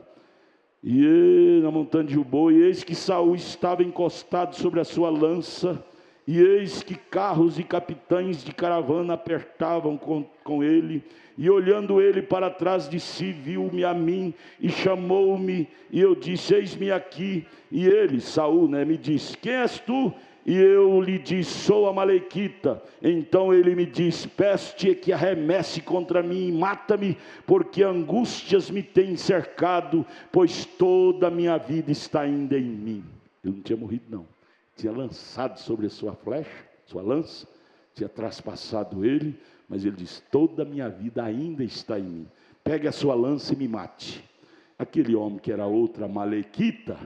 Speaker 1: E na montanha de Gilboa, e eis que Saul estava encostado sobre a sua lança, e eis que carros e capitães de caravana apertavam com ele, e olhando ele para trás de si, viu-me a mim, e chamou-me, e eu disse: eis-me aqui. E ele, Saul, me disse: quem és tu? E eu lhe disse: sou amalequita. Então ele me disse: peço-te que arremesse contra mim e mata-me, porque angústias me têm cercado, pois toda a minha vida está ainda em mim. Ele não tinha morrido não, tinha lançado sobre a sua flecha, sua lança, tinha traspassado ele, mas ele disse: toda a minha vida ainda está em mim, pegue a sua lança e me mate. Aquele homem que era outra amalequita,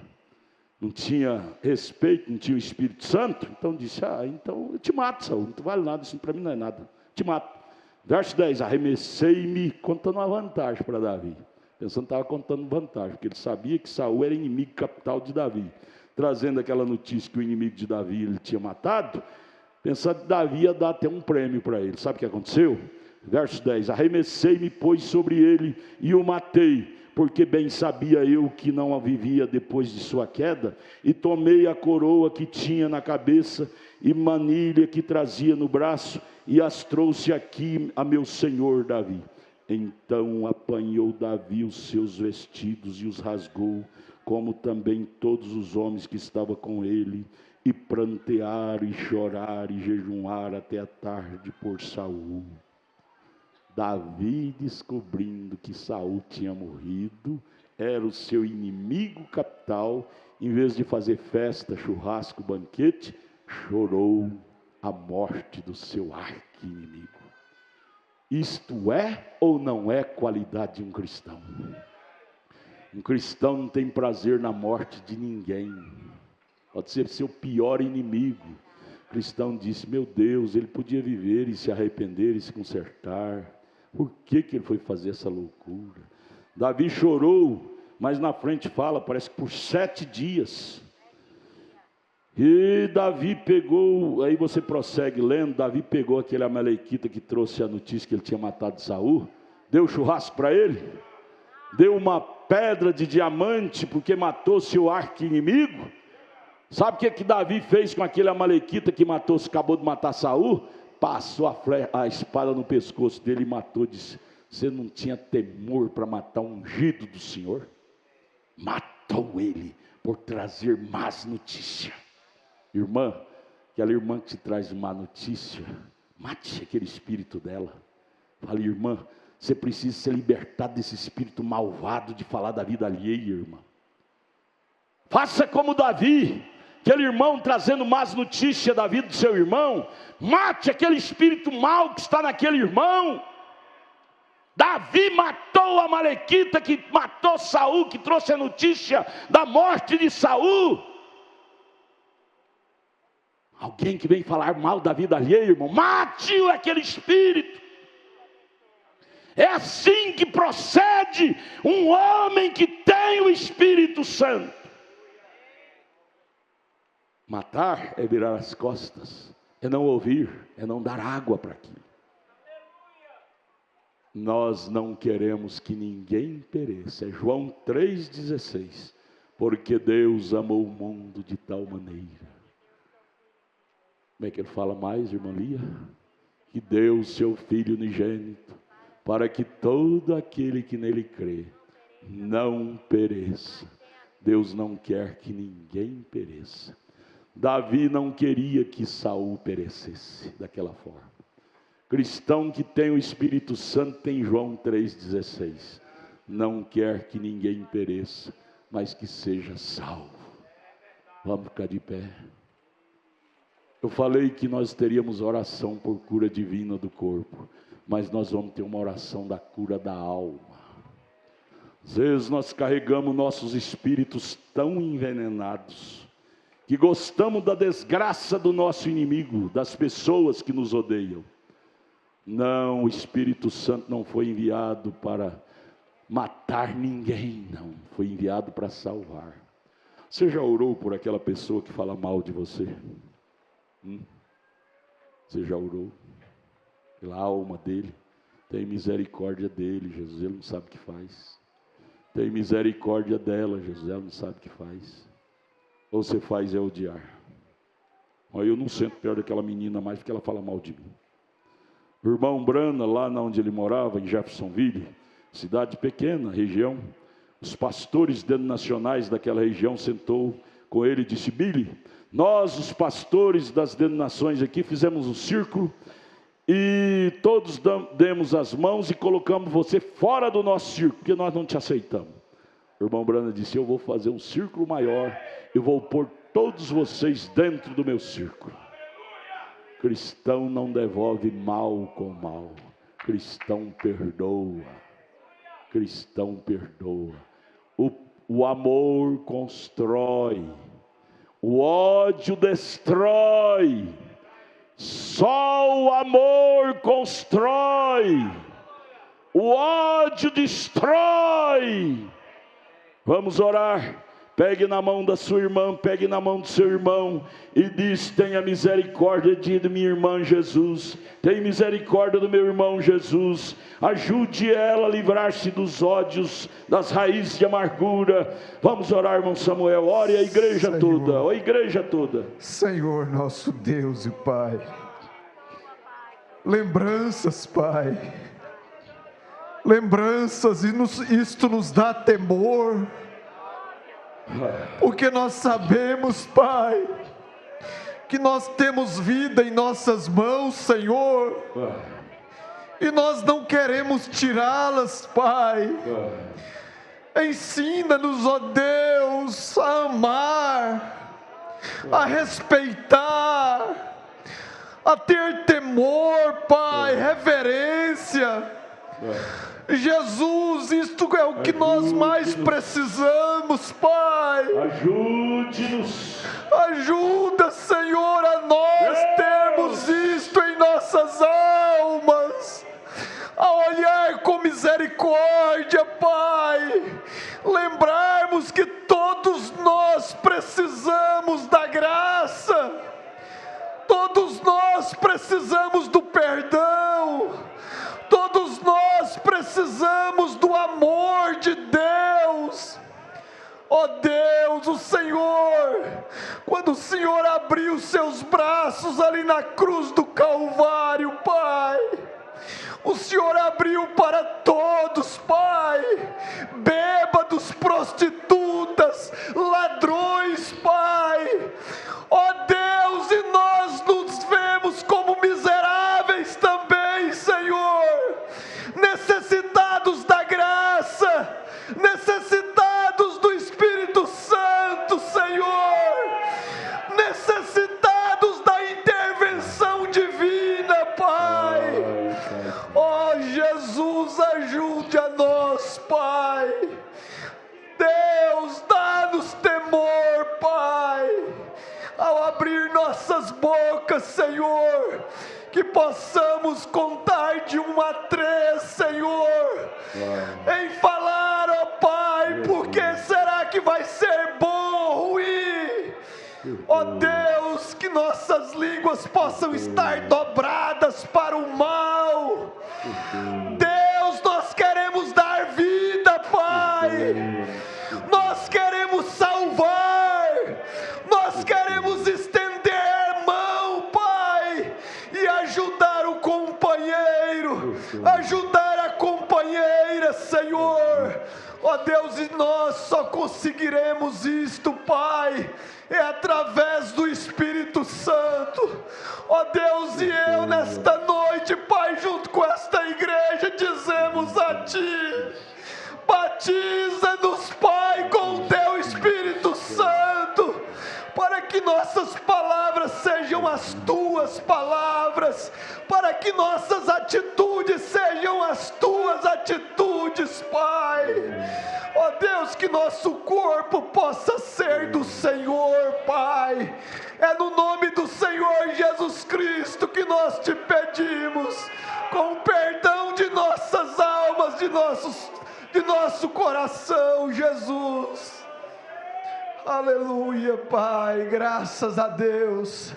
Speaker 1: não tinha respeito, não tinha o Espírito Santo, então disse: então eu te mato, Saul, não vale nada, isso para mim não é nada, te mato. Verso 10, arremessei-me, contando uma vantagem para Davi, pensando que estava contando vantagem, porque ele sabia que Saul era inimigo capital de Davi, trazendo aquela notícia que o inimigo de Davi ele tinha matado, pensando que Davi ia dar até um prêmio para ele. Sabe o que aconteceu? Verso 10, arremessei-me, pois, sobre ele, e o matei, porque bem sabia eu que não a vivia depois de sua queda, e tomei a coroa que tinha na cabeça, e manilha que trazia no braço, e as trouxe aqui a meu senhor Davi. Então apanhou Davi os seus vestidos e os rasgou, como também todos os homens que estavam com ele, e prantearam, e choraram, e jejuaram até a tarde por Saul. Davi, descobrindo que Saul tinha morrido, era o seu inimigo capital, em vez de fazer festa, churrasco, banquete, chorou a morte do seu arqui-inimigo. Isto é ou não é qualidade de um cristão? Um cristão não tem prazer na morte de ninguém. Pode ser seu pior inimigo. O cristão disse: meu Deus, ele podia viver e se arrepender e se consertar. Por que ele foi fazer essa loucura? Davi chorou, mas na frente fala, parece que por 7 dias. E Davi pegou, aí você prossegue lendo, Davi pegou aquele amalequita que trouxe a notícia que ele tinha matado Saul, deu churrasco para ele, deu uma pedra de diamante, porque matou seu arqui-inimigo. Sabe o que Davi fez com aquele amalequita que acabou de matar Saul? Passou a espada no pescoço dele e matou. Disse: você não tinha temor para matar o ungido do Senhor? Matou ele por trazer más notícias. Irmã, aquela irmã que te traz má notícia, mate aquele espírito dela. Fale: irmã, você precisa ser libertado desse espírito malvado de falar da vida alheia, irmã. Faça como Davi, aquele irmão trazendo más notícias da vida do seu irmão. Mate aquele espírito mau que está naquele irmão. Davi matou a amalequita que matou Saul, que trouxe a notícia da morte de Saul. Alguém que vem falar mal da vida alheia, irmão, mate aquele espírito. É assim que procede um homem que tem o Espírito Santo. Matar é virar as costas, é não ouvir, é não dar água para aquilo. Nós não queremos que ninguém pereça. É João 3,16. Porque Deus amou o mundo de tal maneira. Como é que ele fala mais, irmã Lia? Que deu o seu Filho unigênito, para que todo aquele que nele crê não pereça. Deus não quer que ninguém pereça. Davi não queria que Saul perecesse daquela forma. Cristão que tem o Espírito Santo tem João 3,16. Não quer que ninguém pereça, mas que seja salvo. Vamos ficar de pé. Eu falei que nós teríamos oração por cura divina do corpo, mas nós vamos ter uma oração da cura da alma. Às vezes nós carregamos nossos espíritos tão envenenados, que gostamos da desgraça do nosso inimigo, das pessoas que nos odeiam. Não, o Espírito Santo não foi enviado para matar ninguém, não. Foi enviado para salvar. Você já orou por aquela pessoa que fala mal de você? Você já orou pela alma dele? Tem misericórdia dele, Jesus, ele não sabe o que faz. Tem misericórdia dela, Jesus, ela não sabe o que faz. Ou você faz é odiar. Olha, eu não sento perto daquela menina mais porque ela fala mal de mim. O irmão Brana, lá onde ele morava, em Jeffersonville, cidade pequena, região, os pastores denominacionais daquela região sentou com ele e disse: Billy, nós os pastores das denominações aqui fizemos um círculo e todos demos as mãos e colocamos você fora do nosso círculo, porque nós não te aceitamos. O irmão Brana disse: eu vou fazer um círculo maior e vou pôr todos vocês dentro do meu círculo. Cristão não devolve mal com mal. Cristão perdoa. Cristão perdoa. O amor constrói. O ódio destrói. Só o amor constrói. O ódio destrói. Vamos orar. Pegue na mão da sua irmã, pegue na mão do seu irmão e diz: tenha misericórdia de minha irmã Jesus, tenha misericórdia do meu irmão Jesus, ajude ela a livrar-se dos ódios, das raízes de amargura. Vamos orar, irmão Samuel, ore a igreja Senhor, toda, a igreja toda.
Speaker 2: Senhor nosso Deus e Pai, lembranças, Pai, lembranças, e isto nos dá temor, porque nós sabemos, Pai, que nós temos vida em nossas mãos, Senhor, e nós não queremos tirá-las, Pai. Ensina-nos, ó Deus, a amar, a respeitar, a ter temor, Pai, reverência. Jesus, isto é o que nós mais precisamos, Pai.
Speaker 1: Ajude-nos.
Speaker 2: Ajuda, Senhor, a nós termos isto em nossas almas, a olhar com misericórdia, Pai. Lembrarmos que todos nós precisamos da graça, todos nós precisamos do perdão, todos nós precisamos do amor de Deus. Ó Deus, o Senhor, quando o Senhor abriu seus braços ali na cruz do Calvário, Pai, o Senhor abriu para todos, Pai, bêbados, prostitutas, ladrões, Pai. Ó Deus, e nós nos vemos como miseráveis também, Senhor, necessitados da graça, necessitados do Espírito Santo, Senhor, necessitados da intervenção divina, Pai. Ó Jesus, ajude a nós, Pai. Deus, dá-nos temor, Pai, ao abrir nossas bocas, Senhor, que possamos contar de 1 a 3, Senhor, em falar, ó Pai, porque será que vai ser bom ou ruim? Ó Deus, que nossas línguas possam estar dobradas para o mal. Deus, nós queremos dar vida, Pai, nós queremos salvar, nós queremos estender a mão, Pai, e ajudar o companheiro, ajudar a companheira, Senhor. Ó Deus, e nós só conseguiremos isto, Pai, é através do Espírito Santo. Ó Deus, e eu nesta noite, Pai, junto com esta igreja, dizemos a Ti: batiza-nos, Pai, com o Teu Espírito Santo, para que nossas palavras sejam as Tuas palavras, para que nossas atitudes sejam as Tuas atitudes, Pai. Ó Deus, que nosso corpo possa ser do Senhor, Pai. É no nome do Senhor Jesus Cristo que nós Te pedimos, com perdão de nossas almas, de nosso coração, Jesus. Aleluia, Pai, graças a Deus.